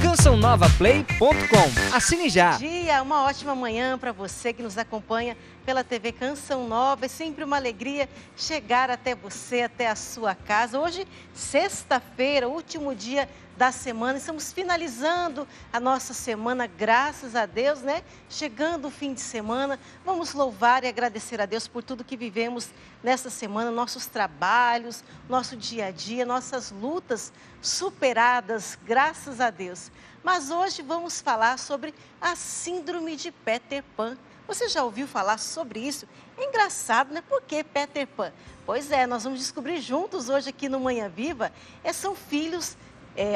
cançãonovaplay.com. Assine já. Bom dia, uma ótima manhã para você que nos acompanha pela TV Canção Nova. É sempre uma alegria chegar até você, até a sua casa. Hoje, sexta-feira, último dia da semana. Estamos finalizando a nossa semana, graças a Deus, né? Chegando o fim de semana, vamos louvar e agradecer a Deus por tudo que vivemos nessa semana, nossos trabalhos, nosso dia a dia, nossas lutas superadas, graças a Deus. Mas hoje vamos falar sobre a síndrome de Peter Pan. Você já ouviu falar sobre isso? É engraçado, né? Por que Peter Pan? Pois é, nós vamos descobrir juntos hoje aqui no Manhã Viva. São filhos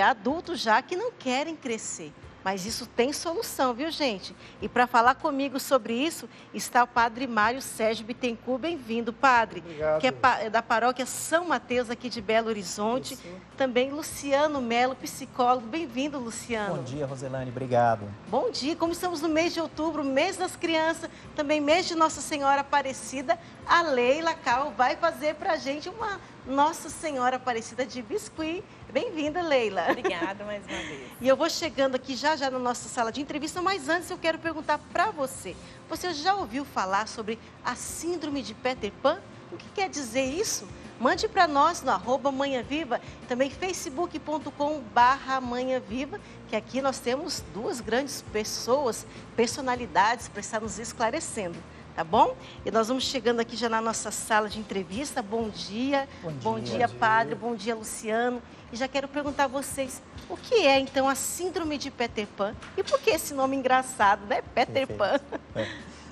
adultos já que não querem crescer. Mas isso tem solução, viu, gente? E para falar comigo sobre isso está o Padre Mário Sérgio Bittencourt. Bem-vindo, Padre. Obrigado. Que é da paróquia São Mateus aqui de Belo Horizonte. Isso. Também Luciano Melo, psicólogo. Bem-vindo, Luciano. Bom dia, Roselane. Obrigado. Bom dia. Como estamos no mês de outubro, mês das crianças, também mês de Nossa Senhora Aparecida, a Leila Cal vai fazer para a gente uma Nossa Senhora Aparecida de biscuit. Bem-vinda, Leila. Obrigada mais uma vez. E eu vou chegando aqui já na nossa sala de entrevista, mas antes eu quero perguntar para você. Você já ouviu falar sobre a síndrome de Peter Pan? O que quer dizer isso? Mande para nós no @Manhã Viva, também facebook.com/Manhã Viva, que aqui nós temos duas grandes pessoas, personalidades para estar nos esclarecendo. Tá bom? E nós vamos chegando aqui já na nossa sala de entrevista. Bom dia. Bom dia, Padre. Bom dia, Luciano. E já quero perguntar a vocês, o que é então a síndrome de Peter Pan? E por que esse nome engraçado, né? Peter Pan.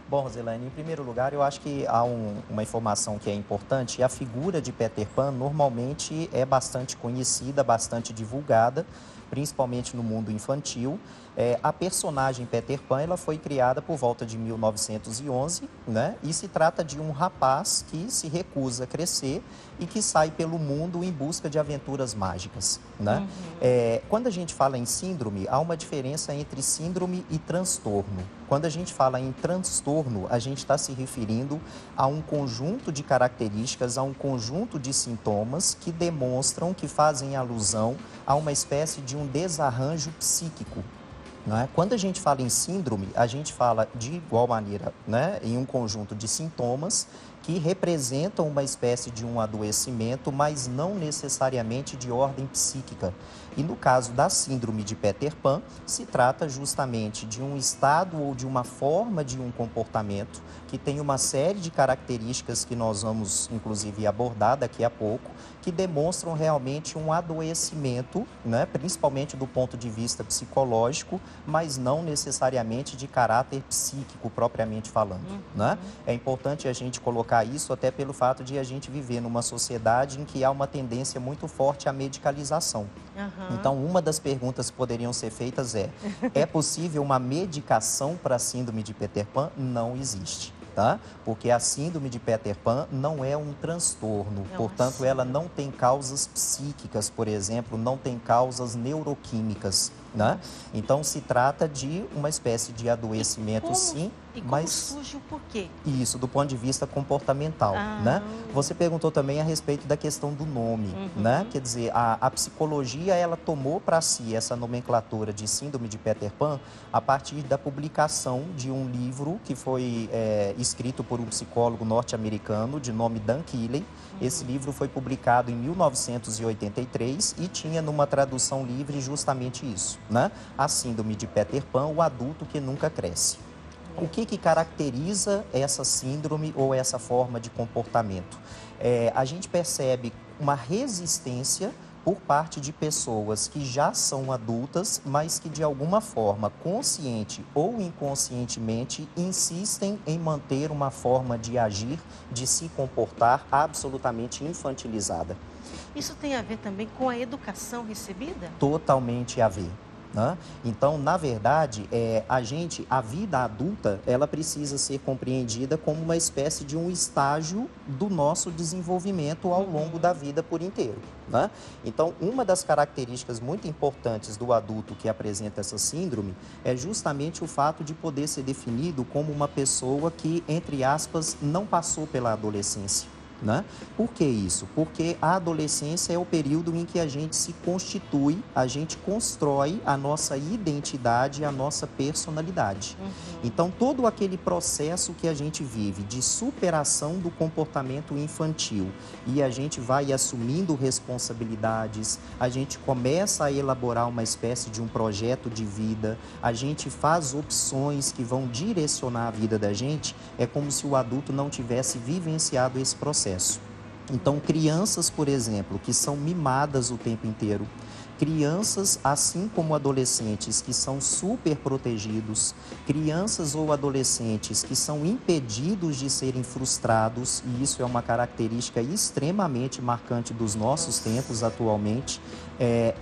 Bom, Roselane, em primeiro lugar, eu acho que há uma informação que é importante. A figura de Peter Pan normalmente é bastante conhecida, bastante divulgada, principalmente no mundo infantil. A personagem Peter Pan ela foi criada por volta de 1911, né? E se trata de um rapaz que se recusa a crescer e que sai pelo mundo em busca de aventuras mágicas, né? Quando a gente fala em síndrome, há uma diferença entre síndrome e transtorno. Quando a gente fala em transtorno, a gente está se referindo a um conjunto de características, a um conjunto de sintomas que demonstram, que fazem alusão a uma espécie de um desarranjo psíquico. Né? Quando a gente fala em síndrome, a gente fala de igual maneira, né, em um conjunto de sintomas que representam uma espécie de um adoecimento, mas não necessariamente de ordem psíquica. E no caso da síndrome de Peter Pan, se trata justamente de um estado ou de uma forma de um comportamento que tem uma série de características que nós vamos, inclusive, abordar daqui a pouco, que demonstram realmente um adoecimento, né, principalmente do ponto de vista psicológico, mas não necessariamente de caráter psíquico, propriamente falando. Né? É importante a gente colocar isso até pelo fato de a gente viver numa sociedade em que há uma tendência muito forte à medicalização. Então, uma das perguntas que poderiam ser feitas é possível uma medicação para a síndrome de Peter Pan? Não existe. Tá? Porque a síndrome de Peter Pan não é um transtorno, portanto, ela não tem causas psíquicas, por exemplo, não tem causas neuroquímicas, né? Então, se trata de uma espécie de adoecimento, sim, E como mas surge o porquê? isso, do ponto de vista comportamental, né? Você perguntou também a respeito da questão do nome, né? Quer dizer, a psicologia, ela tomou para si essa nomenclatura de síndrome de Peter Pan a partir da publicação de um livro que foi escrito por um psicólogo norte-americano de nome Dan Keeling. Esse livro foi publicado em 1983 e tinha numa tradução livre justamente isso, né? A síndrome de Peter Pan, o adulto que nunca cresce. O que caracteriza essa síndrome ou essa forma de comportamento? A gente percebe uma resistência por parte de pessoas que já são adultas, mas que de alguma forma, consciente ou inconscientemente, insistem em manter uma forma de agir, de se comportar absolutamente infantilizada. Isso tem a ver também com a educação recebida? Totalmente a ver. né? Então, na verdade, a vida adulta, ela precisa ser compreendida como uma espécie de um estágio do nosso desenvolvimento ao longo da vida por inteiro, né? Então, uma das características muito importantes do adulto que apresenta essa síndrome é justamente o fato de poder ser definido como uma pessoa que, entre aspas, não passou pela adolescência, né? Por que isso? Porque a adolescência é o período em que a gente se constitui, a gente constrói a nossa identidade, a nossa personalidade. Então, todo aquele processo que a gente vive de superação do comportamento infantil e a gente vai assumindo responsabilidades, a gente começa a elaborar uma espécie de um projeto de vida, a gente faz opções que vão direcionar a vida da gente, é como se o adulto não tivesse vivenciado esse processo. Então, crianças, por exemplo, que são mimadas o tempo inteiro, crianças, assim como adolescentes que são super protegidos, crianças ou adolescentes que são impedidos de serem frustrados, e isso é uma característica extremamente marcante dos nossos tempos atualmente.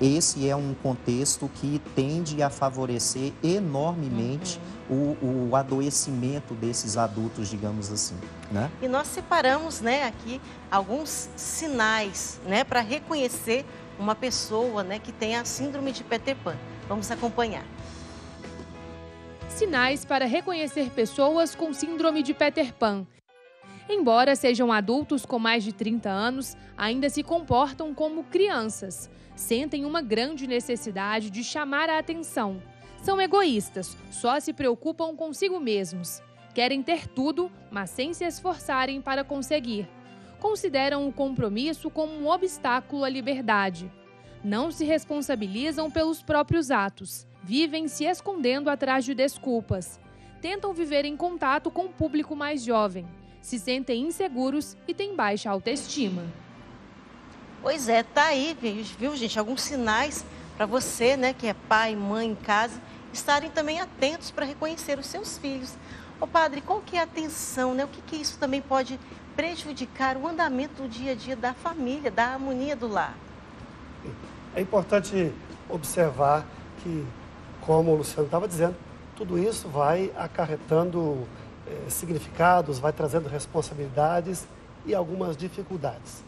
Esse é um contexto que tende a favorecer enormemente o adoecimento desses adultos, digamos assim, né? E nós separamos, né, aqui alguns sinais, né, para reconhecer uma pessoa, né, que tem a síndrome de Peter Pan. Vamos acompanhar. Sinais para reconhecer pessoas com síndrome de Peter Pan. Embora sejam adultos com mais de 30 anos, ainda se comportam como crianças. Sentem uma grande necessidade de chamar a atenção. São egoístas, só se preocupam consigo mesmos. Querem ter tudo, mas sem se esforçarem para conseguir. Consideram o compromisso como um obstáculo à liberdade. Não se responsabilizam pelos próprios atos. Vivem se escondendo atrás de desculpas. Tentam viver em contato com o público mais jovem. Se sentem inseguros e têm baixa autoestima. Pois é, tá aí, viu, gente? Alguns sinais para você, né, que é pai, mãe em casa, estarem também atentos para reconhecer os seus filhos. Ô padre, qual que é a atenção, né? O que isso também pode prejudicar o andamento do dia a dia da família, da harmonia do lar? É importante observar que, como o Luciano estava dizendo, tudo isso vai acarretando significados, vai trazendo responsabilidades e algumas dificuldades.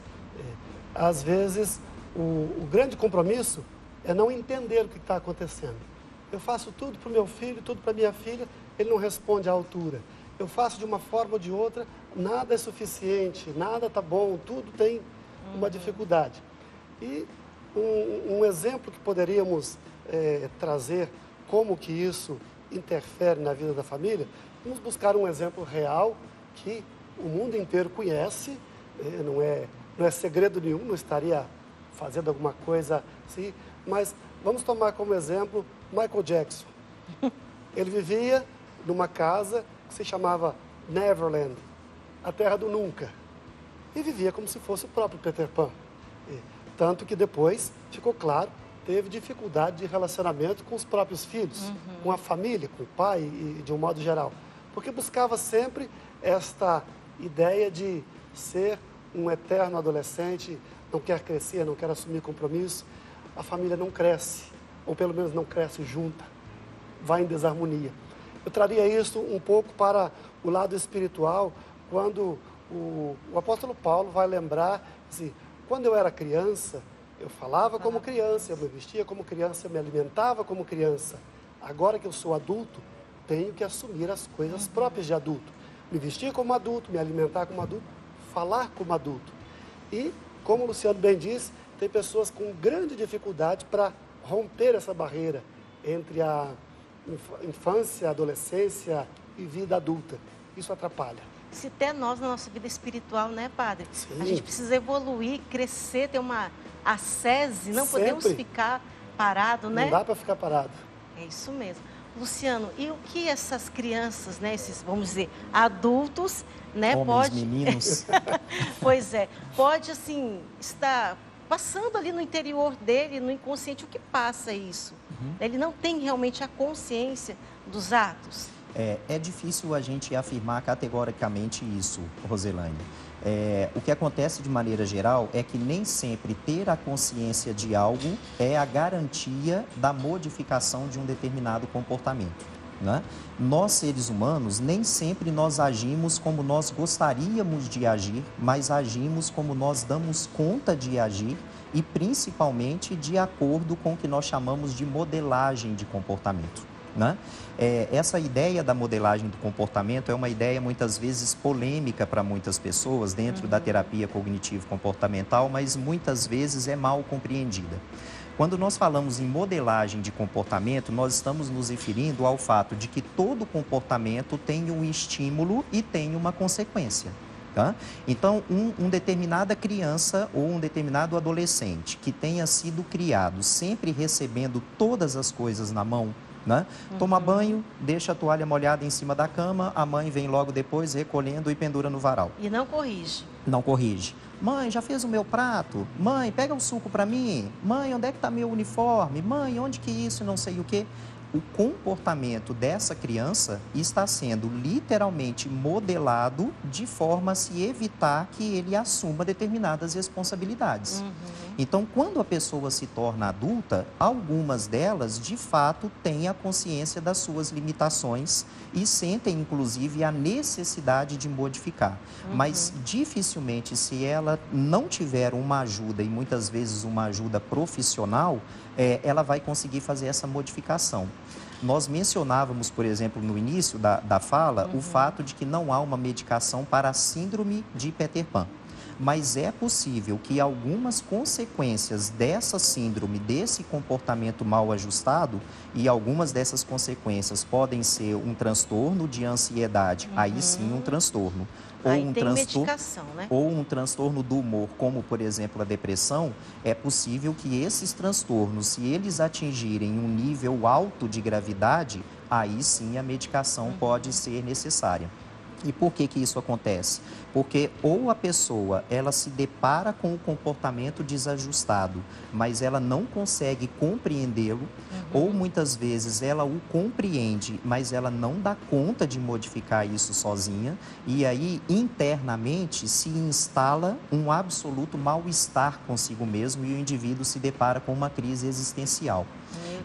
Às vezes, o grande compromisso é não entender o que está acontecendo. Eu faço tudo para o meu filho, tudo para a minha filha, ele não responde à altura. Eu faço de uma forma ou de outra, nada é suficiente, nada está bom, tudo tem uma dificuldade. E um exemplo que poderíamos trazer como que isso interfere na vida da família, vamos buscar um exemplo real que o mundo inteiro conhece, não é segredo nenhum, não estaria fazendo alguma coisa assim, mas vamos tomar como exemplo Michael Jackson. Ele vivia numa casa que se chamava Neverland, a terra do nunca, e vivia como se fosse o próprio Peter Pan. Tanto que depois, ficou claro, teve dificuldade de relacionamento com os próprios filhos, com a família, com o pai e de um modo geral. Porque buscava sempre esta ideia de ser um eterno adolescente, não quer crescer, não quer assumir compromisso. A família não cresce, ou pelo menos não cresce junta, vai em desarmonia. Eu traria isso um pouco para o lado espiritual, quando o apóstolo Paulo vai lembrar, assim, quando eu era criança, eu falava como criança, eu me vestia como criança, eu me alimentava como criança. Agora que eu sou adulto, tenho que assumir as coisas próprias de adulto. Me vestir como adulto, me alimentar como adulto, falar como adulto. E, como o Luciano bem disse, tem pessoas com grande dificuldade para romper essa barreira entre a infância, adolescência e vida adulta. Isso atrapalha. Se até nós, na nossa vida espiritual, né, padre? Sim. A gente precisa evoluir, crescer, ter uma ascese, não Sempre. podemos ficar parado, né? Não dá para ficar parado. É isso mesmo. Luciano, e o que essas crianças, né, esses, vamos dizer, adultos, né, Homens, meninos. Pois é, pode, assim, estar passando ali no interior dele, no inconsciente, o que passa isso? Ele não tem realmente a consciência dos atos. É difícil a gente afirmar categoricamente isso, Roselane. O que acontece de maneira geral é que nem sempre ter a consciência de algo é a garantia da modificação de um determinado comportamento, né? Nós, seres humanos, nem sempre nós agimos como nós gostaríamos de agir, mas agimos como nós damos conta de agir e principalmente de acordo com o que nós chamamos de modelagem de comportamento, né? Essa ideia da modelagem do comportamento é uma ideia muitas vezes polêmica para muitas pessoas dentro da terapia cognitivo-comportamental, mas muitas vezes é mal compreendida. Quando nós falamos em modelagem de comportamento, nós estamos nos referindo ao fato de que todo comportamento tem um estímulo e tem uma consequência. Tá? Então, uma determinada criança ou um determinado adolescente que tenha sido criado sempre recebendo todas as coisas na mão, né? Toma banho, deixa a toalha molhada em cima da cama, a mãe vem logo depois recolhendo e pendura no varal. E não corrige. Não corrige. Mãe, já fez o meu prato? Mãe, pega um suco para mim? Mãe, onde é que está meu uniforme? Mãe, onde que isso, não sei o quê? O comportamento dessa criança está sendo literalmente modelado de forma a se evitar que ele assuma determinadas responsabilidades. Então, quando a pessoa se torna adulta, algumas delas, de fato, têm a consciência das suas limitações e sentem, inclusive, a necessidade de modificar. Mas, dificilmente, se ela não tiver uma ajuda, e muitas vezes uma ajuda profissional, ela vai conseguir fazer essa modificação. Nós mencionávamos, por exemplo, no início da fala, o fato de que não há uma medicação para a síndrome de Peter Pan. Mas é possível que algumas consequências dessa síndrome, desse comportamento mal ajustado, e algumas dessas consequências podem ser um transtorno de ansiedade, aí sim um transtorno. Aí tem medicação, né? Ou um transtorno do humor, como, por exemplo, a depressão, é possível que esses transtornos, se eles atingirem um nível alto de gravidade, aí sim a medicação pode ser necessária. E por que isso acontece? Porque ou a pessoa, ela se depara com o comportamento desajustado, mas ela não consegue compreendê-lo, ou muitas vezes ela o compreende, mas ela não dá conta de modificar isso sozinha, e aí internamente se instala um absoluto mal-estar consigo mesmo e o indivíduo se depara com uma crise existencial.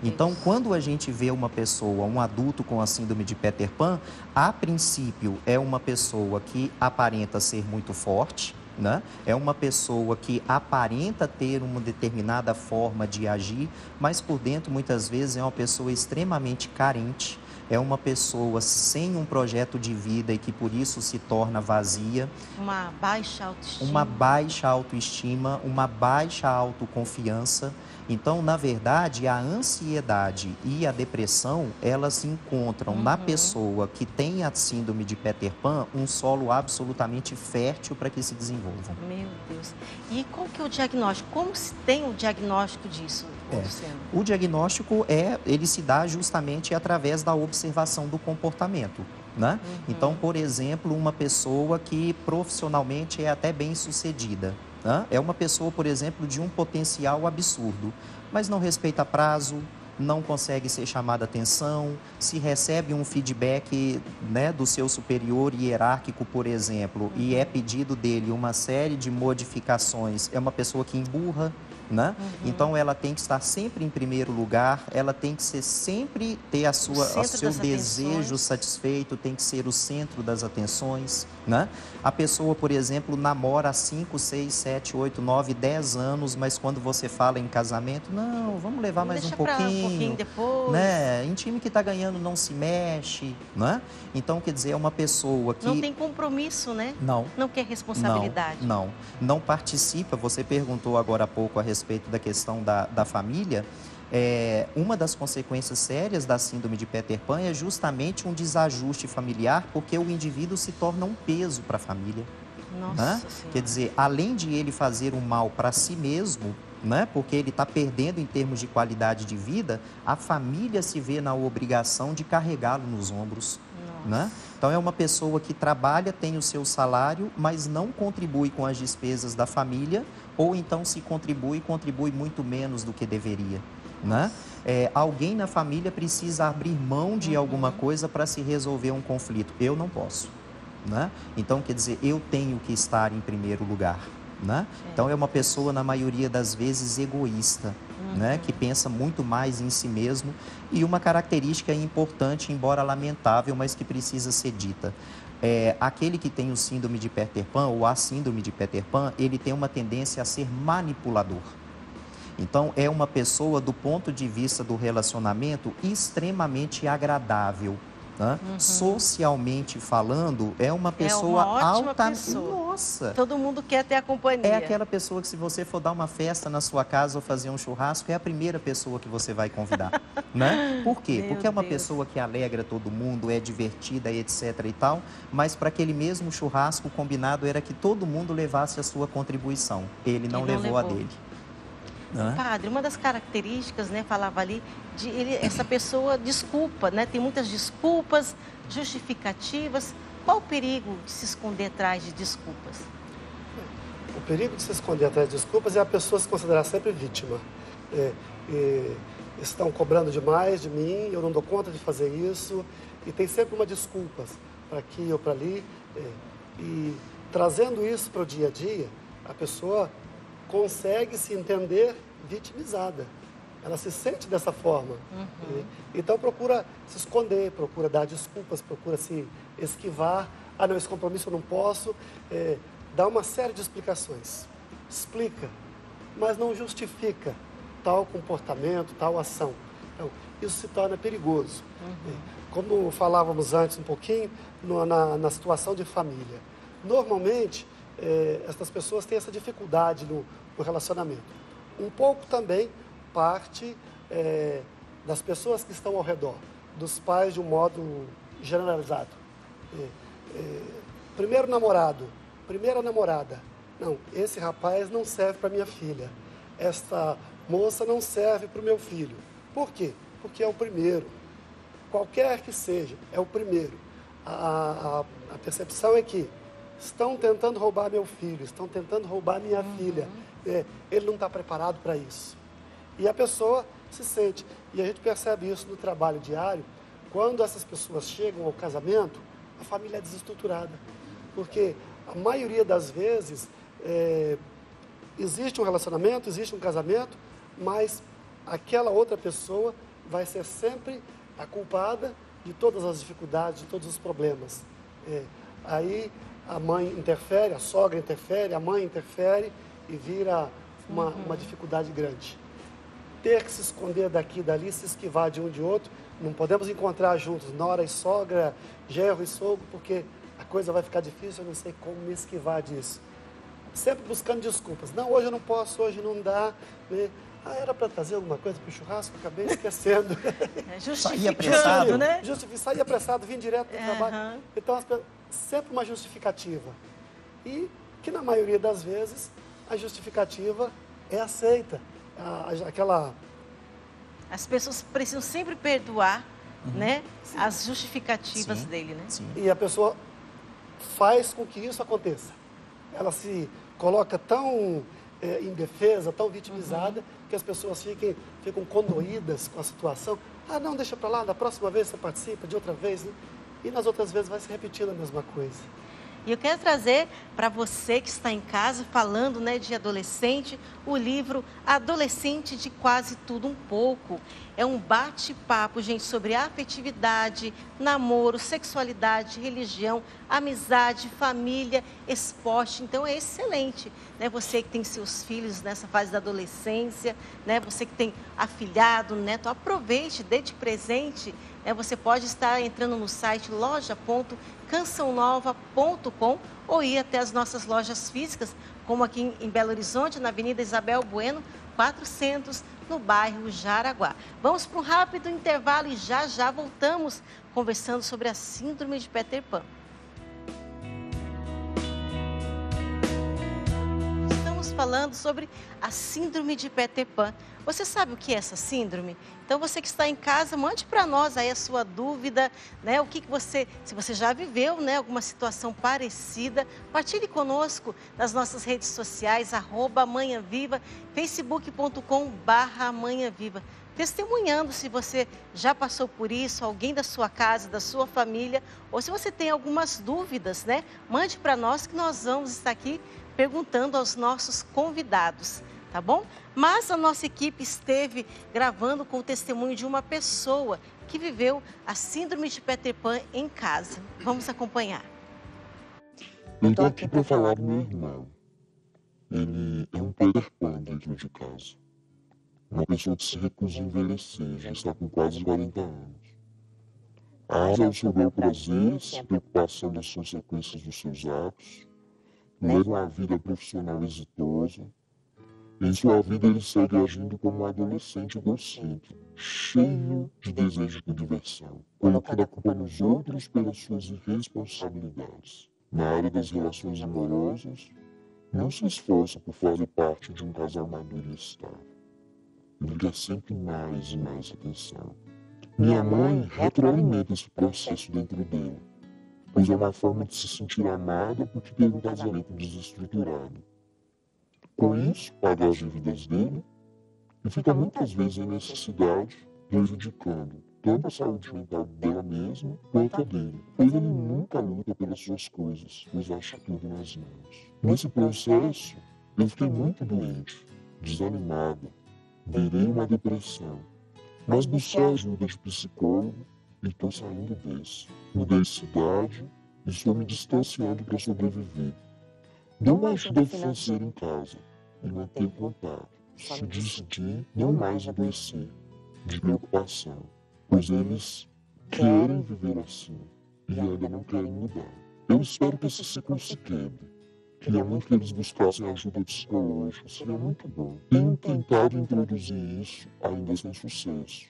Então, quando a gente vê uma pessoa, um adulto com a síndrome de Peter Pan, a princípio é uma pessoa que aparenta ser muito forte, né? É uma pessoa que aparenta ter uma determinada forma de agir, mas por dentro muitas vezes é uma pessoa extremamente carente, é uma pessoa sem um projeto de vida e que por isso se torna vazia. Uma baixa autoestima. Uma baixa autoestima, uma baixa autoconfiança. Então, na verdade, a ansiedade e a depressão, elas se encontram na pessoa que tem a síndrome de Peter Pan um solo absolutamente fértil para que se desenvolvam. Meu Deus. E qual que é o diagnóstico? Como se tem o diagnóstico disso, Luciano? O diagnóstico ele se dá justamente através da observação do comportamento, né? Então, por exemplo, uma pessoa que profissionalmente é até bem sucedida, né? É uma pessoa, por exemplo, de um potencial absurdo, mas não respeita prazo, não consegue ser chamada atenção, se recebe um feedback, né, do seu superior hierárquico, por exemplo, e é pedido dele uma série de modificações, é uma pessoa que emburra, né? Então ela tem que estar sempre em primeiro lugar, ela tem que ser sempre ter o seu desejo satisfeito, tem que ser o centro das atenções, né? A pessoa, por exemplo, namora há 5, 6, 7, 8, 9, 10 anos, mas quando você fala em casamento, não, vamos levar mais um pouquinho depois, né? Em time que está ganhando não se mexe, né? Então, quer dizer, é uma pessoa que não tem compromisso, né? Não quer responsabilidade. Não participa. Você perguntou agora há pouco a respeito da questão da família. Uma das consequências sérias da síndrome de Peter Pan é justamente um desajuste familiar, porque o indivíduo se torna um peso para a família. Nossa, né? Quer dizer, além de ele fazer um mal para si mesmo, né? Porque ele está perdendo em termos de qualidade de vida, a família se vê na obrigação de carregá-lo nos ombros. Né? Então, é uma pessoa que trabalha, tem o seu salário, mas não contribui com as despesas da família, ou então se contribui muito menos do que deveria. né? Alguém na família precisa abrir mão de alguma coisa para se resolver um conflito. Eu não posso, né? Então, quer dizer, eu tenho que estar em primeiro lugar, né? Então, é uma pessoa, na maioria das vezes, egoísta, né? Que pensa muito mais em si mesmo. E uma característica importante, embora lamentável, mas que precisa ser dita. Aquele que tem o síndrome de Peter Pan, ou a síndrome de Peter Pan, ele tem uma tendência a ser manipulador. Então, é uma pessoa, do ponto de vista do relacionamento, extremamente agradável, né? Socialmente falando, é uma pessoa altamente... Nossa! Todo mundo quer ter a companhia. É aquela pessoa que, se você for dar uma festa na sua casa ou fazer um churrasco, é a primeira pessoa que você vai convidar, né? Por quê? Porque é uma pessoa que alegra todo mundo, é divertida, etc e tal, mas para aquele mesmo churrasco, o combinado era que todo mundo levasse a sua contribuição. Ele não levou a dele. Padre, uma das características, né, falava ali, essa pessoa desculpa, né? Tem muitas desculpas, justificativas. Qual o perigo de se esconder atrás de desculpas? O perigo de se esconder atrás de desculpas é a pessoa se considerar sempre vítima. Estão cobrando demais de mim, eu não dou conta de fazer isso, e tem sempre uma desculpa para aqui ou para ali. E trazendo isso para o dia a dia, a pessoa consegue se entender vitimizada. Ela se sente dessa forma. Então procura se esconder, procura dar desculpas, procura se esquivar. Ah, não, esse compromisso eu não posso. Dá uma série de explicações. Explica, mas não justifica tal comportamento, tal ação. Então, isso se torna perigoso. Como falávamos antes um pouquinho, na situação de família. Normalmente, essas pessoas têm essa dificuldade no relacionamento. Um pouco também parte das pessoas que estão ao redor, dos pais de um modo generalizado. Primeiro namorado, primeira namorada. Não, esse rapaz não serve para minha filha. Esta moça não serve para o meu filho. Por quê? Porque é o primeiro. Qualquer que seja, é o primeiro. A percepção é que estão tentando roubar meu filho, estão tentando roubar minha filha. Ele não está preparado para isso. E a pessoa se sente. E a gente percebe isso no trabalho diário. Quando essas pessoas chegam ao casamento, a família é desestruturada. Porque a maioria das vezes existe um relacionamento, existe um casamento, mas aquela outra pessoa vai ser sempre a culpada de todas as dificuldades, de todos os problemas. Aí a mãe interfere, a sogra interfere, a mãe interfere e vira uma dificuldade grande. Ter que se esconder daqui e dali, se esquivar de um de outro, não podemos encontrar juntos nora e sogra, genro e sogro, porque a coisa vai ficar difícil, eu não sei como me esquivar disso. Sempre buscando desculpas. Não, hoje eu não posso, hoje não dá. Era para trazer alguma coisa para o churrasco, acabei esquecendo. Justificando, né? Sair apressado, vim direto do trabalho. Então, sempre uma justificativa. E que, na maioria das vezes, a justificativa é aceita. As pessoas precisam sempre perdoar, né? As justificativas dele, né? Sim. E a pessoa faz com que isso aconteça. Ela se coloca tão indefesa, tão vitimizada, que as pessoas ficam condoídas com a situação. Ah, não, deixa para lá, da próxima vez você participa, de outra vez. Né? E nas outras vezes vai se repetindo a mesma coisa. E eu quero trazer para você que está em casa, falando, né, de adolescente, o livro Adolescente de Quase Tudo Um Pouco. É um bate-papo, gente, sobre afetividade, namoro, sexualidade, religião, amizade, família, esporte. Então, é excelente, né? Você que tem seus filhos nessa fase da adolescência, né? Você que tem afilhado, neto, aproveite, dê de presente. Você pode estar entrando no site loja.cançãonova.com ou ir até as nossas lojas físicas, como aqui em Belo Horizonte, na Avenida Isabel Bueno, 400, no bairro Jaraguá. Vamos para um rápido intervalo e já voltamos conversando sobre a síndrome de Peter Pan. Estamos falando sobre a síndrome de Peter Pan. Você sabe o que é essa síndrome? Então, você que está em casa, mande para nós aí a sua dúvida, né? O que você, se você já viveu, né, alguma situação parecida, partilhe conosco nas nossas redes sociais, @Manhã Viva, facebook.com/Manhã Viva. testemunhando se você já passou por isso, alguém da sua casa, da sua família, ou se você tem algumas dúvidas, né? Mande para nós que nós vamos estar aqui perguntando aos nossos convidados, tá bom? Mas a nossa equipe esteve gravando com o testemunho de uma pessoa que viveu a síndrome de Peter Pan em casa. Vamos acompanhar. Eu estou aqui para falar do meu irmão. Ele é um Peter Pan dentro de casa. Uma pessoa que se recusa a envelhecer, já está com quase 40 anos. Asa ao seu bel prazer, sem preocupação das consequências dos seus atos, leva uma vida profissional exitosa. Em sua vida ele segue agindo como um adolescente egocêntrico, cheio de desejo de diversão, colocando a culpa nos outros pelas suas irresponsabilidades. Na área das relações amorosas, não se esforça por fazer parte de um casal maduro e estável. Ele quer sempre mais e mais atenção. Minha mãe retroalimenta esse processo dentro dele, pois é uma forma de se sentir amada porque teve um casamento desestruturado. Com isso, paga as dívidas dele e fica muitas vezes em necessidade, prejudicando tanto a saúde mental dela mesma quanto a dele, pois ele nunca luta pelas suas coisas, pois acha tudo nas mãos. Nesse processo, eu fiquei muito doente, desanimada, beirei uma depressão, mas busquei a ajuda de psicólogo e estou saindo desse. Mudei de cidade e estou me distanciando para sobreviver. Dei uma ajuda financeira em casa e manter contato. Se decidi não mais adoecer de preocupação, pois eles querem viver assim e ainda não querem mudar. Eu espero que esse ciclo se quebre. Queria muito que eles buscassem ajuda psicológica, seria muito bom. Tenho tentado introduzir isso, ainda sem sucesso.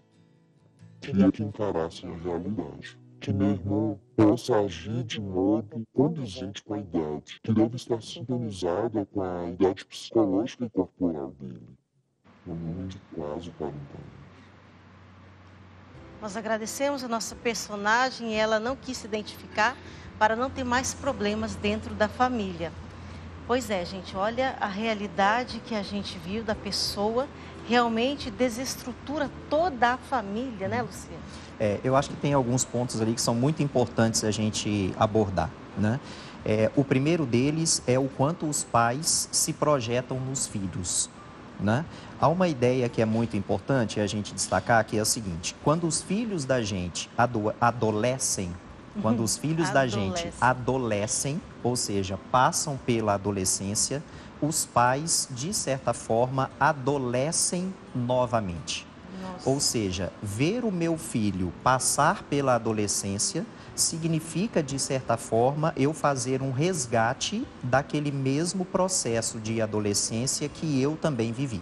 Queria que encarassem a realidade. Que meu irmão possa agir de modo condizente com a idade, que deve estar sintonizada com a idade psicológica e corporal dele. Um homem de quase 40 anos. Nós agradecemos a nossa personagem e ela não quis se identificar para não ter mais problemas dentro da família. Pois é, gente, olha a realidade que a gente viu da pessoa, realmente desestrutura toda a família, né, Luciano? Eu acho que tem alguns pontos ali que são muito importantes a gente abordar, né? O primeiro deles é o quanto os pais se projetam nos filhos, né? Há uma ideia que é muito importante a gente destacar, que é a seguinte: quando os filhos da gente adolescem, quando os filhos da gente adolescem, ou seja, passam pela adolescência, os pais, de certa forma, adolescem novamente. Nossa. Ou seja, ver o meu filho passar pela adolescência significa, de certa forma, eu fazer um resgate daquele mesmo processo de adolescência que eu também vivi.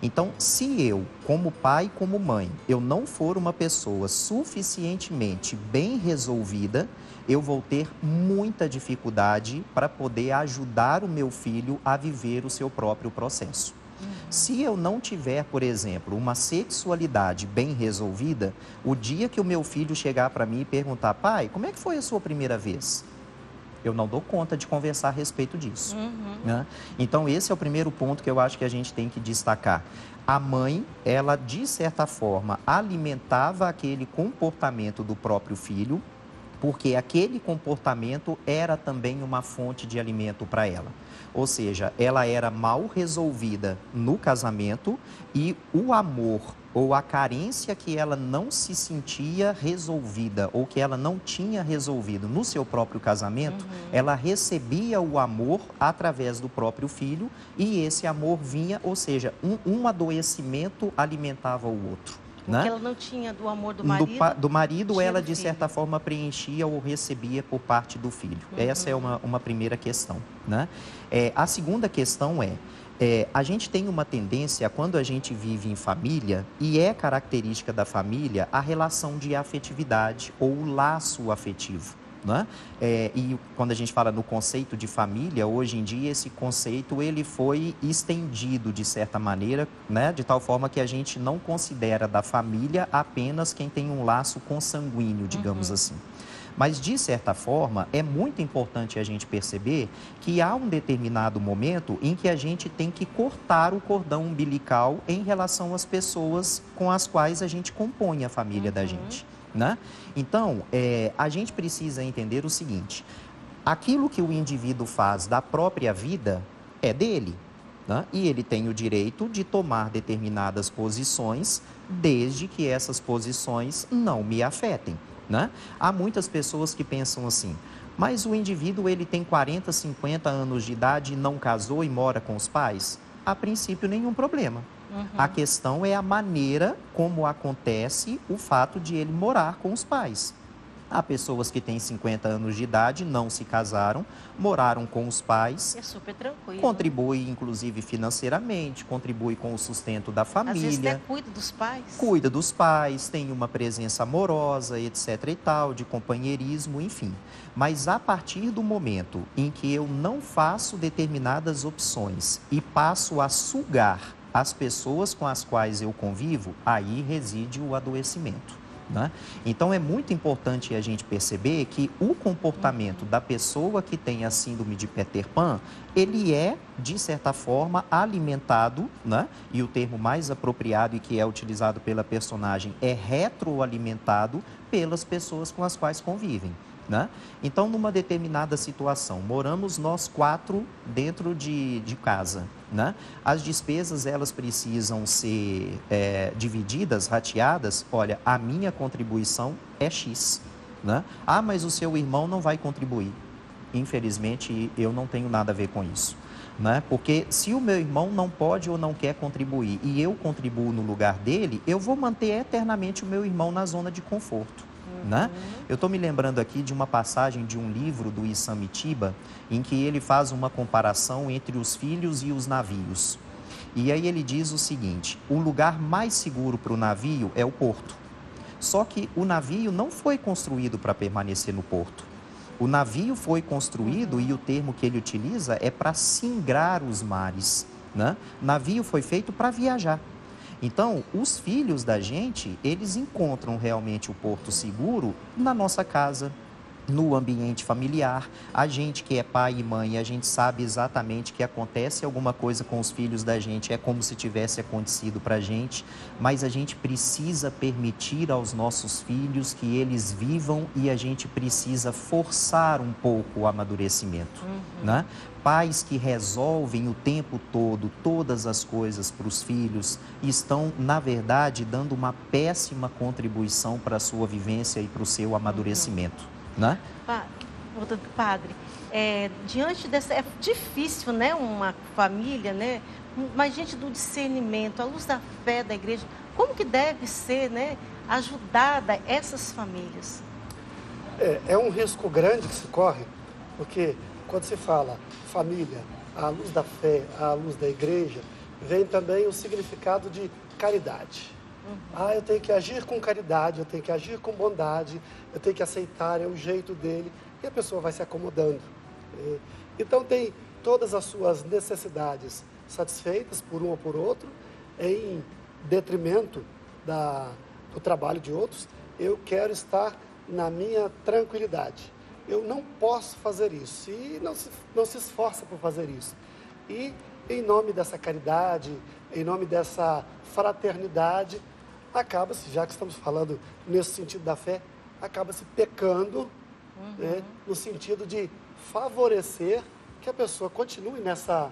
Então, se eu, como pai, como mãe, eu não for uma pessoa suficientemente bem resolvida, eu vou ter muita dificuldade para poder ajudar o meu filho a viver o seu próprio processo. Se eu não tiver, por exemplo, uma sexualidade bem resolvida, o dia que o meu filho chegar para mim e perguntar: pai, como é que foi a sua primeira vez? Eu não dou conta de conversar a respeito disso. Né? Então, esse é o primeiro ponto que eu acho que a gente tem que destacar. A mãe, ela, de certa forma, alimentava aquele comportamento do próprio filho, porque aquele comportamento era também uma fonte de alimento para ela. Ou seja, ela era mal resolvida no casamento e o amor ou a carência que ela não se sentia resolvida ou que ela não tinha resolvido no seu próprio casamento, ela recebia o amor através do próprio filho e esse amor vinha, ou seja, um adoecimento alimentava o outro. Porque ela não tinha do amor do marido. Do marido, ela, de certa forma, preenchia ou recebia por parte do filho. Essa é uma primeira questão, né? A segunda questão a gente tem uma tendência, quando a gente vive em família, e é característica da família, a relação de afetividade ou o laço afetivo. Né? E quando a gente fala no conceito de família, hoje em dia esse conceito ele foi estendido de certa maneira, né? De tal forma que a gente não considera da família apenas quem tem um laço consanguíneo, digamos assim. Mas, de certa forma, é muito importante a gente perceber que há um determinado momento em que a gente tem que cortar o cordão umbilical em relação às pessoas com as quais a gente compõe a família da gente, né? Então, a gente precisa entender o seguinte: aquilo que o indivíduo faz da própria vida é dele, né? E ele tem o direito de tomar determinadas posições, desde que essas posições não me afetem, né? Há muitas pessoas que pensam assim: mas o indivíduo ele tem 40, 50 anos de idade e não casou e mora com os pais? A princípio, nenhum problema. A questão é a maneira como acontece o fato de ele morar com os pais. Há pessoas que têm 50 anos de idade, não se casaram, moraram com os pais. É super tranquilo. Contribui, inclusive, financeiramente, contribui com o sustento da família. Às vezes até cuida dos pais. Cuida dos pais, tem uma presença amorosa, etc. e tal, de companheirismo, enfim. Mas a partir do momento em que eu não faço determinadas opções e passo a sugar as pessoas com as quais eu convivo, aí reside o adoecimento, né? Então, é muito importante a gente perceber que o comportamento da pessoa que tem a síndrome de Peter Pan, ele é, de certa forma, alimentado, né? E o termo mais apropriado e que é utilizado pela personagem é retroalimentado pelas pessoas com as quais convivem, né? Então, numa determinada situação, moramos nós 4 dentro de casa, né? As despesas, elas precisam ser divididas, rateadas. Olha, a minha contribuição é X, né? Ah, mas o seu irmão não vai contribuir. Infelizmente, eu não tenho nada a ver com isso, né? Porque se o meu irmão não pode ou não quer contribuir e eu contribuo no lugar dele, eu vou manter eternamente o meu irmão na zona de conforto, né? Eu estou me lembrando aqui de uma passagem de um livro do Issam Mitiba, em que ele faz uma comparação entre os filhos e os navios. E aí ele diz o seguinte: o lugar mais seguro para o navio é o porto. Só que o navio não foi construído para permanecer no porto. O navio foi construído, e o termo que ele utiliza é para singrar os mares, né? O navio foi feito para viajar. Então, os filhos da gente, eles encontram realmente o porto seguro na nossa casa, no ambiente familiar. A gente que é pai e mãe, a gente sabe exatamente que acontece alguma coisa com os filhos da gente, é como se tivesse acontecido para a gente, mas a gente precisa permitir aos nossos filhos que eles vivam e a gente precisa forçar um pouco o amadurecimento, né? Pais que resolvem o tempo todo todas as coisas para os filhos estão, na verdade, dando uma péssima contribuição para a sua vivência e para o seu amadurecimento, né? Padre, diante dessa... É difícil, né? Uma família, né? Mas diante do discernimento, à luz da fé da igreja, como que deve ser, né? Ajudada essas famílias? É um risco grande que se corre, porque quando se fala família, à luz da fé, à luz da igreja, vem também o significado de caridade. Eu tenho que agir com caridade, eu tenho que agir com bondade, eu tenho que aceitar, é o jeito dele, e a pessoa vai se acomodando. Então tem todas as suas necessidades satisfeitas por um ou por outro, em detrimento do trabalho de outros. Eu quero estar na minha tranquilidade. Eu não posso fazer isso, e não se esforça por fazer isso. E em nome dessa caridade, em nome dessa fraternidade, acaba-se, já que estamos falando nesse sentido da fé, acaba-se pecando, né, no sentido de favorecer que a pessoa continue nessa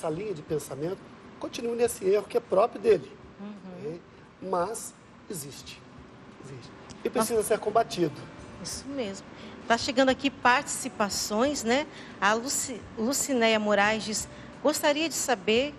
linha de pensamento, continue nesse erro que é próprio dele. Mas existe. E precisa ser combatido. Isso mesmo. Está chegando aqui participações, né? A Lucinéia Moraes diz: gostaria de saber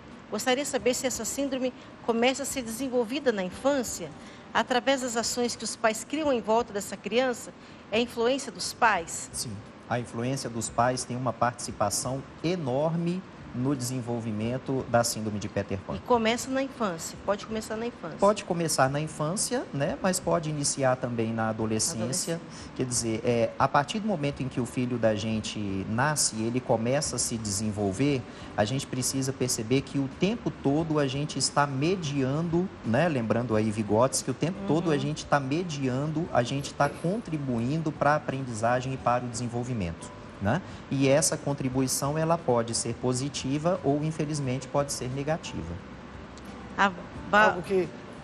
se essa síndrome começa a ser desenvolvida na infância, através das ações que os pais criam em volta dessa criança. É a influência dos pais? Sim, a influência dos pais tem uma participação enorme no desenvolvimento da síndrome de Peter Pan. E começa na infância, pode começar na infância. Pode começar na infância, né? Mas pode iniciar também na adolescência. Quer dizer, a partir do momento em que o filho da gente nasce e ele começa a se desenvolver, a gente precisa perceber que o tempo todo a gente está mediando, né? Lembrando aí Vygotsky, o tempo todo a gente está mediando, a gente está contribuindo para a aprendizagem e para o desenvolvimento. Né? E essa contribuição ela pode ser positiva ou, infelizmente, pode ser negativa.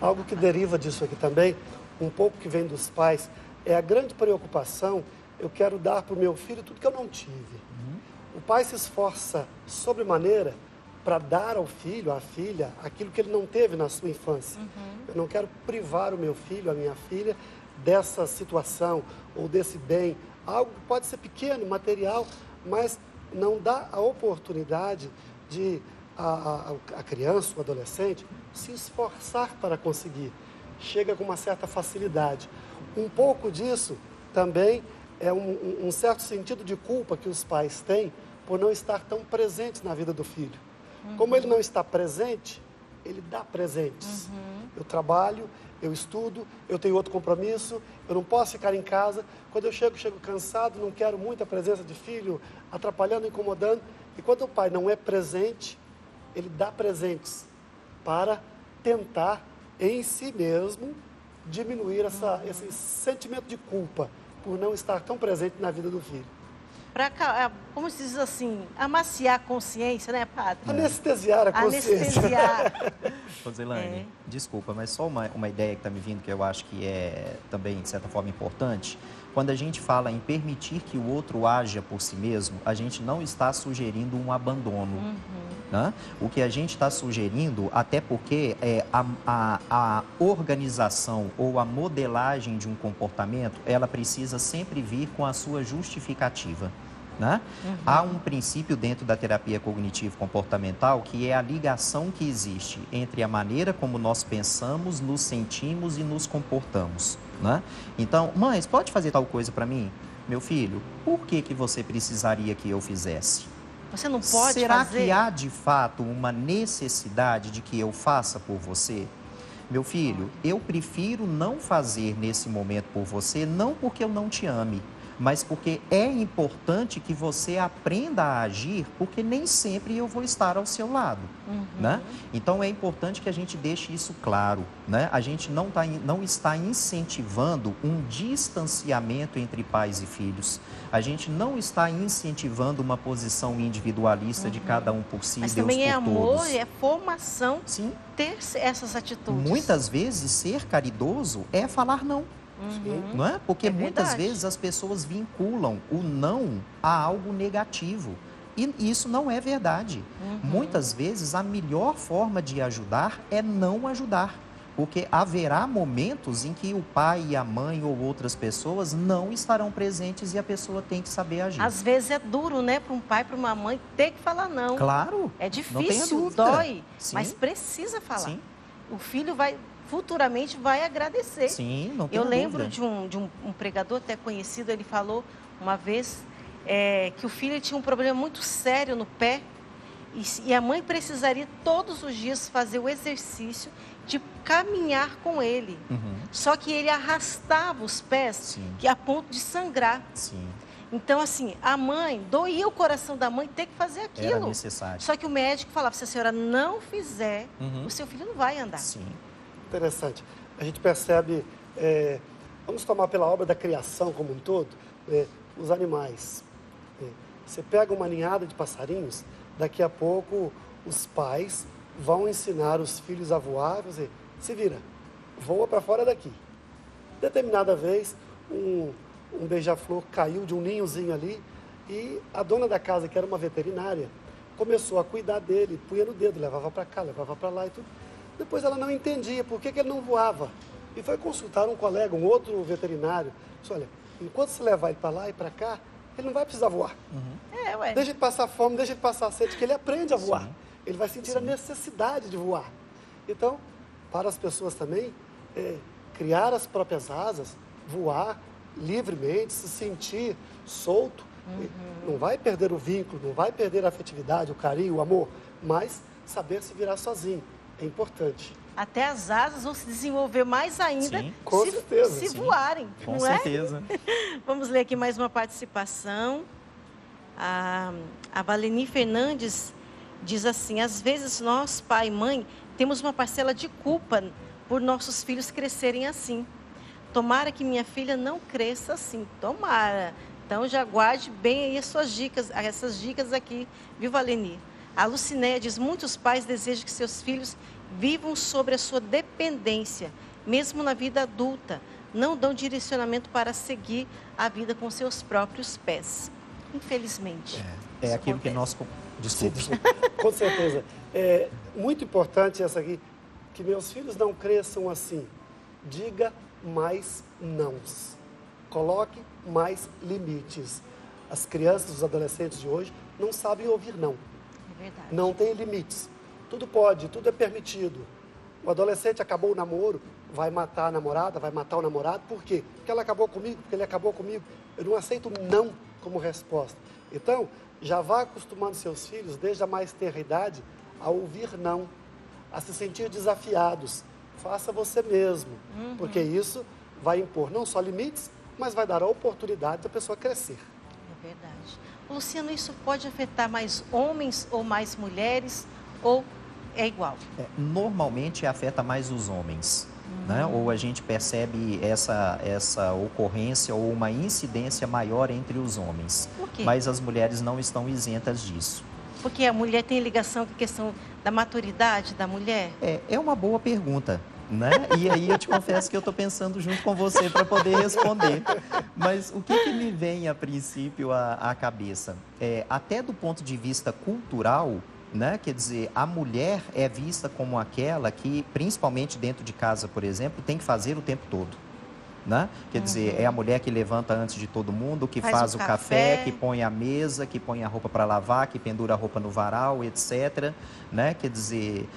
Algo que deriva disso aqui também, um pouco que vem dos pais, é a grande preocupação, eu quero dar para o meu filho tudo que eu não tive. O pai se esforça sobremaneira para dar ao filho, à filha, aquilo que ele não teve na sua infância. Eu não quero privar o meu filho, a minha filha, dessa situação ou desse bem. Algo que pode ser pequeno, material, mas não dá a oportunidade de a criança, o adolescente, se esforçar para conseguir. Chega com uma certa facilidade. Um pouco disso também é um certo sentido de culpa que os pais têm por não estar tão presentes na vida do filho. Como ele não está presente, ele dá presentes. Eu trabalho, eu estudo, eu tenho outro compromisso, eu não posso ficar em casa. Quando eu chego cansado, não quero muito a presença de filho, atrapalhando, incomodando. E quando o pai não é presente, ele dá presentes para tentar, em si mesmo, diminuir esse sentimento de culpa por não estar tão presente na vida do filho. Como se diz assim, amaciar a consciência, né, padre? Anestesiar a consciência. Anestesiar. Roselane, desculpa, mas só uma ideia que está me vindo que eu acho que é também, de certa forma, importante. Quando a gente fala em permitir que o outro haja por si mesmo, a gente não está sugerindo um abandono. Né? O que a gente está sugerindo, até porque a organização ou a modelagem de um comportamento, ela precisa sempre vir com a sua justificativa. Né? Há um princípio dentro da terapia cognitivo-comportamental que é a ligação que existe entre a maneira como nós pensamos, nos sentimos e nos comportamos. Né? Então, mães, pode fazer tal coisa para mim? Meu filho, por que você precisaria que eu fizesse? Você não pode Será fazer? que há de fato uma necessidade de que eu faça por você? Meu filho, eu prefiro não fazer nesse momento por você, não porque eu não te ame, mas porque é importante que você aprenda a agir, porque nem sempre eu vou estar ao seu lado, né? Então, é importante que a gente deixe isso claro, né? A gente não está incentivando um distanciamento entre pais e filhos. A gente não está incentivando uma posição individualista de cada um por si, mas Deus também é por amor, todos. é formação. Sim. Ter essas atitudes. Muitas vezes, ser caridoso é falar não. Não é? Porque muitas vezes as pessoas vinculam o não a algo negativo. E isso não é verdade. Muitas vezes a melhor forma de ajudar é não ajudar. Porque haverá momentos em que o pai e a mãe ou outras pessoas não estarão presentes e a pessoa tem que saber agir. Às vezes é duro, né, para um pai, para uma mãe ter que falar não. Claro. É não tenha difícil, dúvida. dói, Sim. mas precisa falar. Sim. O filho futuramente vai agradecer. Sim, não tenha Eu lembro dúvida. de um pregador até conhecido, ele falou uma vez que o filho tinha um problema muito sério no pé e a mãe precisaria todos os dias fazer o exercício de caminhar com ele. Só que ele arrastava os pés a ponto de sangrar. Sim. Então, assim, a mãe, doía o coração da mãe ter que fazer aquilo. Era necessário. Só que o médico falava, se a senhora não fizer, o seu filho não vai andar. Sim. Interessante. A gente percebe, vamos tomar pela obra da criação como um todo, os animais. Você pega uma ninhada de passarinhos, daqui a pouco os pais vão ensinar os filhos a voar, dizer, se vira, voa para fora daqui. Determinada vez, um beija-flor caiu de um ninhozinho ali e a dona da casa, que era uma veterinária, começou a cuidar dele, punha no dedo, levava para cá, levava para lá e tudo. Depois ela não entendia por que ele não voava. E foi consultar um colega, um outro veterinário. Disse, olha, enquanto você levar ele para lá e para cá, ele não vai precisar voar. Deixa ele passar fome, deixa ele passar sede, que ele aprende a voar. Ele vai sentir a necessidade de voar. Então, para as pessoas também, criar as próprias asas, voar livremente, se sentir solto, Não vai perder o vínculo, não vai perder a afetividade, o carinho, o amor, mas saber se virar sozinho é importante. Até as asas vão se desenvolver mais ainda. Sim, com certeza. Se voarem, Com não certeza. é? Vamos ler aqui mais uma participação. A Valeni Fernandes diz assim: às vezes nós, pai e mãe, temos uma parcela de culpa por nossos filhos crescerem assim. Tomara que minha filha não cresça assim. Tomara. Então já guarde bem aí as suas dicas, essas dicas aqui, viu, Valeni? A Lucinéia diz: muitos pais desejam que seus filhos vivam sobre a sua dependência, mesmo na vida adulta. Não dão direcionamento para seguir a vida com seus próprios pés. Infelizmente. É aquilo que nós... Desculpe. Com certeza. É muito importante essa aqui, que meus filhos não cresçam assim. Diga mais nãos. Coloque mais limites. As crianças, os adolescentes de hoje não sabem ouvir não. É verdade. Não tem limites. Tudo pode, tudo é permitido. O adolescente acabou o namoro, vai matar a namorada, vai matar o namorado. Por quê? Porque ela acabou comigo, porque ele acabou comigo. Eu não aceito não como resposta. Então, já vá acostumando seus filhos, desde a mais tenra idade, a ouvir não, a se sentir desafiados. Faça você mesmo, porque isso vai impor não só limites, mas vai dar a oportunidade da pessoa crescer. É verdade. Luciano, isso pode afetar mais homens ou mais mulheres, ou é igual? Normalmente afeta mais os homens, né? Ou a gente percebe essa ocorrência ou uma incidência maior entre os homens. Por quê? Mas as mulheres não estão isentas disso. Porque a mulher tem ligação com a questão da maturidade da mulher? É uma boa pergunta, né? E aí eu te confesso que eu estou pensando junto com você para poder responder. Mas o que me vem a princípio à cabeça? Até do ponto de vista cultural, né? Quer dizer, a mulher é vista como aquela que, principalmente dentro de casa, por exemplo, tem que fazer o tempo todo. Né? Quer dizer, é a mulher que levanta antes de todo mundo, que faz o café, que põe a mesa, que põe a roupa para lavar, que pendura a roupa no varal, etc. Né? Quer dizer...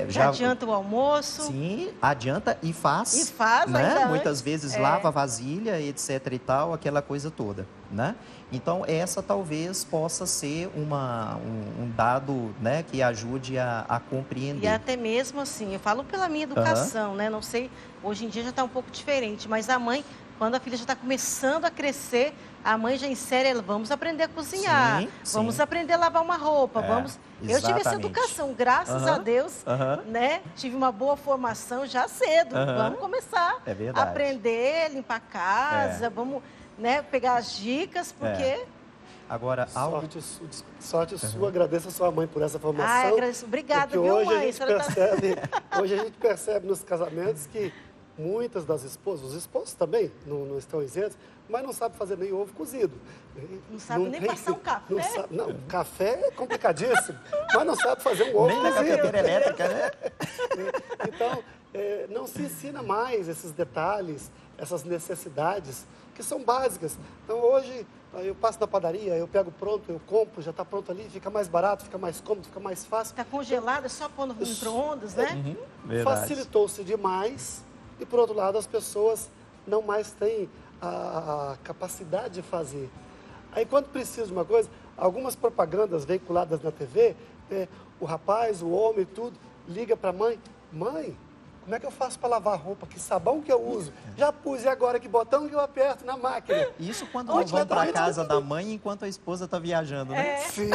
já adianta o almoço. Sim, adianta e faz. E faz, né? ainda Muitas vezes lava a vasilha, etc. e tal, aquela coisa toda. Né? Então, essa talvez possa ser um dado, né, que ajude a compreender. E até mesmo assim, eu falo pela minha educação, né? Não sei, hoje em dia já está um pouco diferente, mas a mãe, quando a filha já está começando a crescer, a mãe já insere ela: vamos aprender a cozinhar, vamos aprender a lavar uma roupa, vamos... Eu tive essa educação, graças a Deus, né? Tive uma boa formação já cedo. Vamos começar a aprender, limpar a casa, vamos... né, pegar as dicas, porque... Agora, sorte sua, agradeço a sua mãe por essa formação. Agradeço. Obrigada, viu, hoje mãe? Hoje a gente percebe nos casamentos que muitas das esposas, os esposos também não estão isentos, mas não sabem fazer nem ovo cozido. Não sabe nem passar um café? Não, café é complicadíssimo, mas não sabe fazer um ovo nem cozido. Nem na cafeteira elétrica, né? Então, não se ensina mais esses detalhes, essas necessidades que são básicas. Então, hoje, eu passo na padaria, eu pego pronto, eu compro, já está pronto ali, fica mais barato, fica mais cômodo, fica mais fácil. Está congelado, é só pôr no micro-ondas, né? Facilitou-se demais e, por outro lado, as pessoas não mais têm a capacidade de fazer. Aí, quando precisa de uma coisa, algumas propagandas veiculadas na TV, o rapaz, o homem, tudo, liga para a mãe: mãe, como é que eu faço para lavar roupa? Que sabão que eu uso? Já pus, e agora que botão que eu aperto na máquina? Isso quando não vão para a casa da mãe enquanto a esposa está viajando, né? Sim.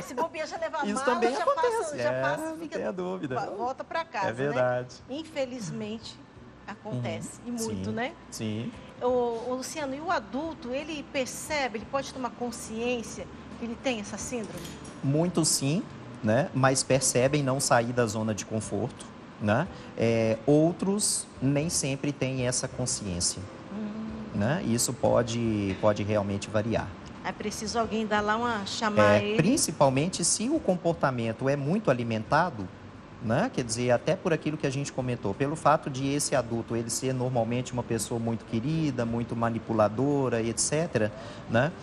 Se bobear, já leva a Isso mala, também já acontece. passa, não fica, tenha dúvida. volta para casa, É verdade. né? Infelizmente, acontece, e muito, né? Sim. O Luciano, e o adulto, ele percebe, ele pode tomar consciência que ele tem essa síndrome? Muitos sim, né? Mas percebem não sair da zona de conforto. Né? Outros nem sempre têm essa consciência. Né? Isso pode realmente variar. É preciso alguém dar lá chamar ele. Principalmente se o comportamento é muito alimentado, né? Quer dizer, até por aquilo que a gente comentou, pelo fato de esse adulto ele ser normalmente uma pessoa muito querida, muito manipuladora, etc., né?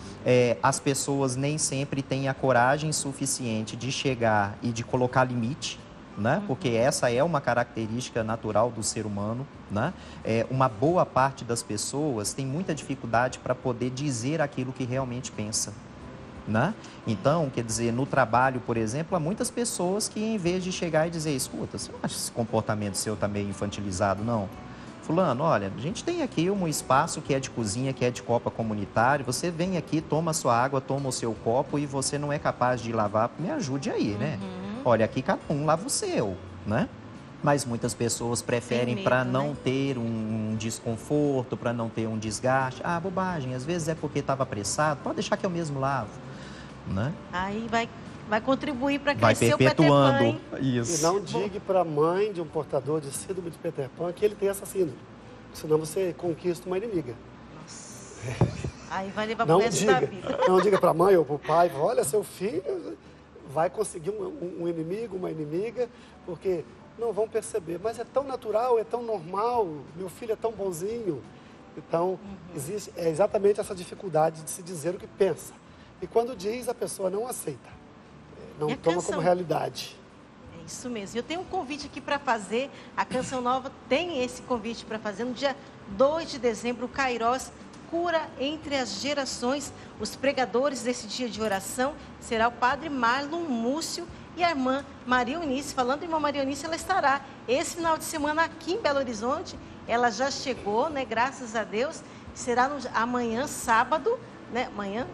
As pessoas nem sempre têm a coragem suficiente de chegar e de colocar limite. né? Porque essa é uma característica natural do ser humano, né? Uma boa parte das pessoas tem muita dificuldade para poder dizer aquilo que realmente pensa, né? Então, quer dizer, no trabalho, por exemplo, há muitas pessoas que, em vez de chegar e dizer, escuta, você não acha que esse comportamento seu está meio infantilizado, não? Fulano, olha, a gente tem aqui um espaço que é de cozinha, que é de copa comunitário, você vem aqui, toma a sua água, toma o seu copo e você não é capaz de lavar, me ajude aí, né? Olha, aqui cada um lava o seu, né? Mas muitas pessoas preferem, para não ter um desconforto, para não ter um desgaste. Ah, bobagem, às vezes é porque estava apressado, pode deixar que eu mesmo lavo, né? Aí vai contribuir para crescer o Peter Pan. Isso. E não diga para a mãe de um portador de síndrome de Peter Pan que ele tem essa síndrome. Senão você conquista uma inimiga. Nossa. Aí vai levar para o resto da vida. Não diga para a mãe ou para o pai, olha, seu filho vai conseguir um inimigo, uma inimiga, porque não vão perceber. Mas é tão natural, é tão normal, meu filho é tão bonzinho. Então, existe exatamente essa dificuldade de se dizer o que pensa. E quando diz, a pessoa não aceita, não toma como realidade. É isso mesmo. Eu tenho um convite aqui para fazer, a Canção Nova tem esse convite para fazer no dia 2 de dezembro, o Kairos Cura entre as Gerações. Os pregadores desse dia de oração será o padre Marlon Múcio e a irmã Maria Eunice. Falando em irmã Maria Eunice, ela estará esse final de semana aqui em Belo Horizonte. Ela já chegou, né? Graças a Deus. Será amanhã, sábado, né? Amanhã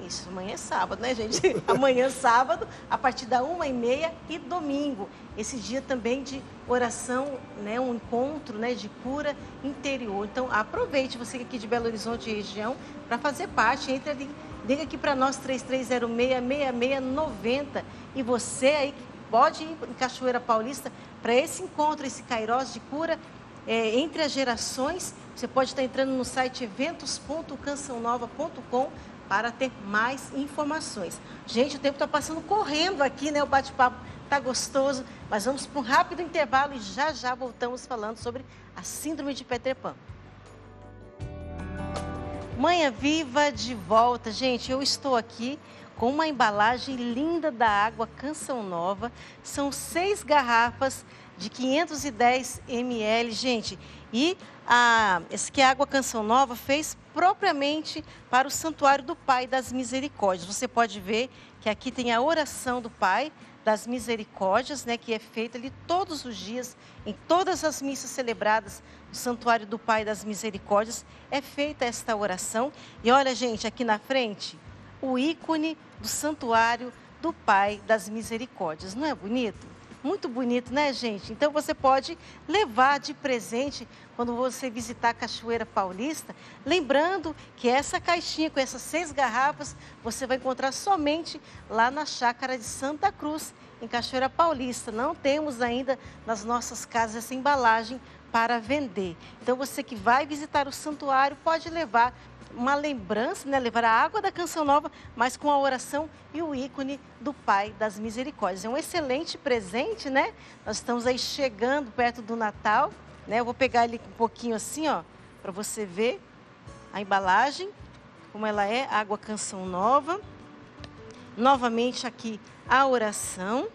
é sábado, né, gente? Amanhã, sábado, a partir da 1h30 e domingo. Esse dia também de oração, né? Um encontro, né? De cura interior. Então, aproveite você aqui de Belo Horizonte e região para fazer parte. Entre ali, liga aqui para nós, 3306-6690. E você aí pode ir em Cachoeira Paulista para esse encontro, esse Kairos de cura entre as gerações. Você pode estar entrando no site eventos.cançãonova.com para ter mais informações. Gente, o tempo está passando correndo aqui, né? O bate-papo está gostoso, mas vamos para um rápido intervalo e já voltamos falando sobre a síndrome de Peter Pan. Manhã Viva de volta. Gente, eu estou aqui com uma embalagem linda da água Canção Nova. São 6 garrafas de 510 ml, gente. E essa que a água Canção Nova fez propriamente para o Santuário do Pai das Misericórdias. Você pode ver que aqui tem a oração do Pai das Misericórdias, né, que é feita ali todos os dias, em todas as missas celebradas no Santuário do Pai das Misericórdias, é feita esta oração. E olha, gente, aqui na frente, o ícone do Santuário do Pai das Misericórdias. Não é bonito? Muito bonito, né, gente? Então, você pode levar de presente quando você visitar a Cachoeira Paulista. Lembrando que essa caixinha com essas 6 garrafas, você vai encontrar somente lá na Chácara de Santa Cruz, em Cachoeira Paulista. Não temos ainda nas nossas casas essa embalagem para vender. Então, você que vai visitar o santuário pode levar uma lembrança, né? Levar a água da Canção Nova, mas com a oração e o ícone do Pai das Misericórdias. É um excelente presente, né? Nós estamos aí chegando perto do Natal, né? Eu vou pegar ele um pouquinho assim, ó, para você ver a embalagem, como ela é, água Canção Nova. Novamente aqui a oração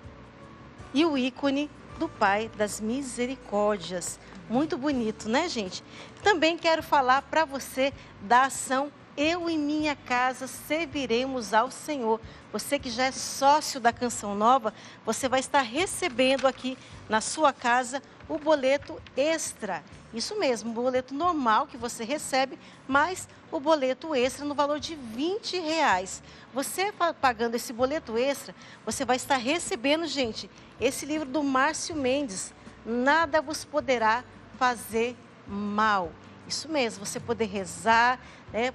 e o ícone do Pai das Misericórdias. Muito bonito, né, gente? Também quero falar para você da ação Eu e Minha Casa Serviremos ao Senhor. Você que já é sócio da Canção Nova, você vai estar recebendo aqui na sua casa o boleto extra. Isso mesmo, o boleto normal que você recebe, mas o boleto extra no valor de R$20. Você pagando esse boleto extra, você vai estar recebendo, gente, esse livro do Márcio Mendes, Nada Vos Poderá Fazer Mal. Isso mesmo, você poder rezar, né,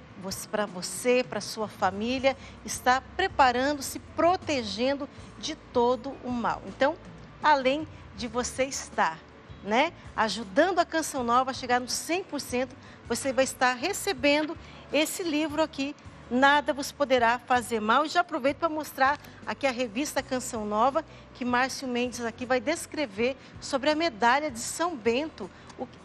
para você, para sua família, está preparando, se protegendo de todo o mal. Então, além de você estar, né, ajudando a Canção Nova a chegar no 100%, você vai estar recebendo esse livro aqui, Nada Vos Poderá Fazer Mal. E já aproveito para mostrar aqui a revista Canção Nova, que Márcio Mendes aqui vai descrever sobre a medalha de São Bento,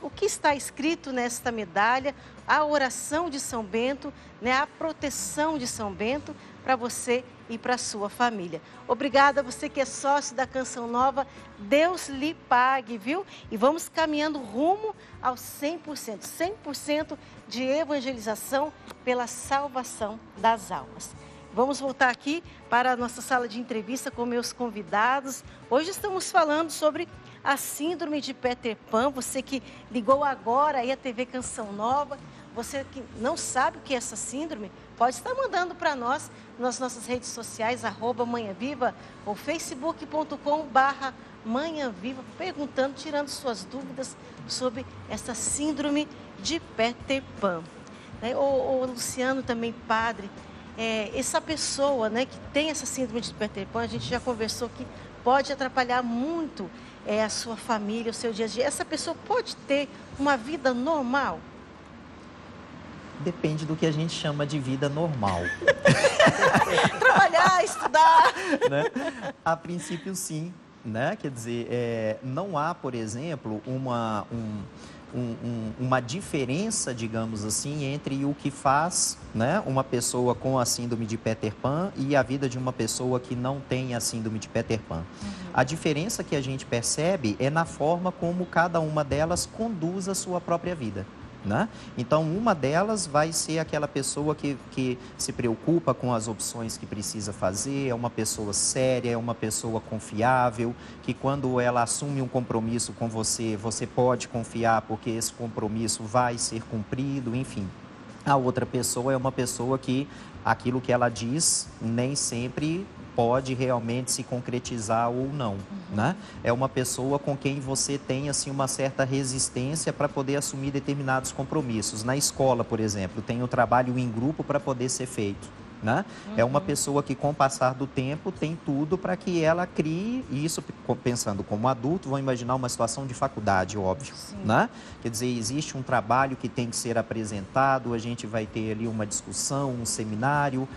o que está escrito nesta medalha, a oração de São Bento, né, a proteção de São Bento para você e para a sua família. Obrigada a você que é sócio da Canção Nova, Deus lhe pague, viu? E vamos caminhando rumo aos 100%, 100% de evangelização pela salvação das almas. Vamos voltar aqui para a nossa sala de entrevista com meus convidados. Hoje estamos falando sobre a síndrome de Peter Pan. Você que ligou agora aí a TV Canção Nova, você que não sabe o que é essa síndrome, pode estar mandando para nós nas nossas redes sociais, @manhãviva ou facebook.com/manhãviva, perguntando, tirando suas dúvidas sobre essa síndrome de Peter Pan. O Luciano também, padre, essa pessoa, né, que tem essa síndrome de Peter Pan, a gente já conversou que pode atrapalhar muito a sua família, o seu dia a dia. Essa pessoa pode ter uma vida normal? Depende do que a gente chama de vida normal. Trabalhar, estudar. Né? A princípio, sim. Né? Quer dizer, não há, por exemplo, uma diferença, digamos assim, entre o que faz, né, uma pessoa com a síndrome de Peter Pan e a vida de uma pessoa que não tem a síndrome de Peter Pan. A diferença que a gente percebe é na forma como cada uma delas conduz a sua própria vida. Né? Então, uma delas vai ser aquela pessoa que se preocupa com as opções que precisa fazer, é uma pessoa séria, é uma pessoa confiável, que quando ela assume um compromisso com você, você pode confiar porque esse compromisso vai ser cumprido, enfim. A outra pessoa é uma pessoa que aquilo que ela diz nem sempre pode realmente se concretizar ou não, né? É uma pessoa com quem você tem, assim, uma certa resistência para poder assumir determinados compromissos. Na escola, por exemplo, tem o trabalho em grupo para poder ser feito, né? É uma pessoa que, com o passar do tempo, tem tudo para que ela crie, e isso pensando como adulto, vão imaginar uma situação de faculdade, óbvio, né? Quer dizer, existe um trabalho que tem que ser apresentado, a gente vai ter ali uma discussão, um seminário,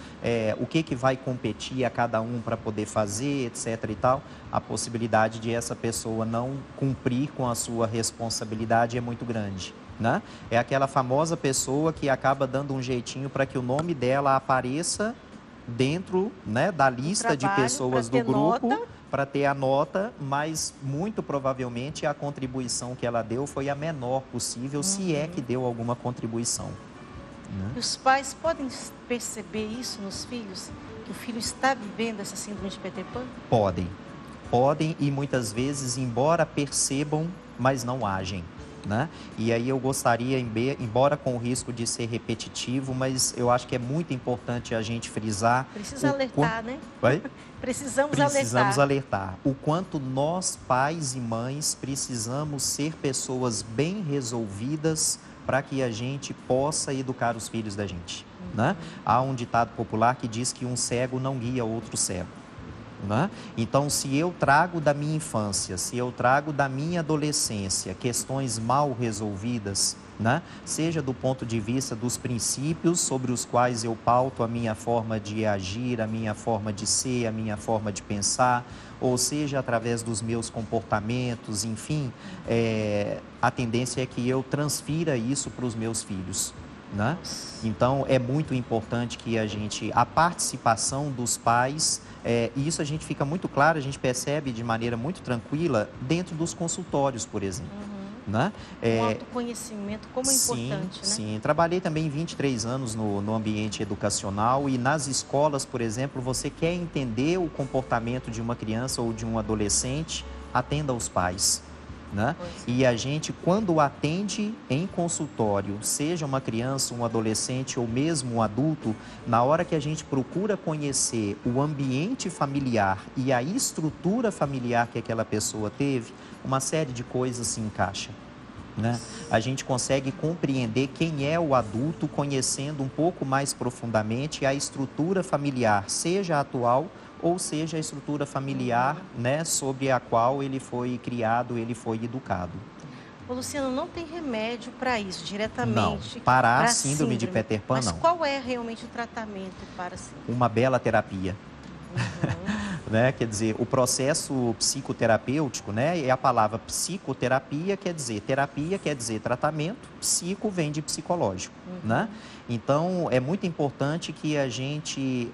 o que vai competir a cada um para poder fazer, etc. e tal. A possibilidade de essa pessoa não cumprir com a sua responsabilidade é muito grande. Né? É aquela famosa pessoa que acaba dando um jeitinho para que o nome dela apareça dentro, né, da lista de pessoas do grupo, para ter a nota, mas muito provavelmente a contribuição que ela deu foi a menor possível, se é que deu alguma contribuição. Né? E os pais podem perceber isso nos filhos? Que o filho está vivendo essa síndrome de Peter Pan? Podem e muitas vezes, embora percebam, mas não agem. Né? E aí eu gostaria, embora com o risco de ser repetitivo, mas eu acho que é muito importante a gente frisar... Precisa alertar, né? Oi? Precisamos alertar. O quanto nós, pais e mães, precisamos ser pessoas bem resolvidas para que a gente possa educar os filhos da gente. Né? Há um ditado popular que diz que um cego não guia outro cego. Né? Então, se eu trago da minha infância, se eu trago da minha adolescência questões mal resolvidas, né? Seja do ponto de vista dos princípios sobre os quais eu pauto a minha forma de agir, a minha forma de ser, a minha forma de pensar, ou seja através dos meus comportamentos, enfim, a tendência é que eu transfira isso para os meus filhos. Né? Então, é muito importante que a participação dos pais, e isso a gente fica muito claro, a gente percebe de maneira muito tranquila dentro dos consultórios, por exemplo. Né? O autoconhecimento, como é importante, né? Sim, trabalhei também 23 anos no ambiente educacional e nas escolas, por exemplo, você quer entender o comportamento de uma criança ou de um adolescente, atenda aos pais. Né? E a gente, quando atende em consultório, seja uma criança, um adolescente ou mesmo um adulto, na hora que a gente procura conhecer o ambiente familiar e a estrutura familiar que aquela pessoa teve, uma série de coisas se encaixa. Né? A gente consegue compreender quem é o adulto conhecendo um pouco mais profundamente a estrutura familiar, seja atual ou seja a estrutura familiar, né, sobre a qual ele foi criado, ele foi educado. Ô, Luciano, não tem remédio para isso diretamente? Não, para a síndrome de Peter Pan, mas não. Mas qual é realmente o tratamento para a síndrome? Uma bela terapia. né? Quer dizer, o processo psicoterapêutico, né? E a palavra psicoterapia quer dizer terapia, quer dizer tratamento, psico vem de psicológico, né? Então, é muito importante que a gente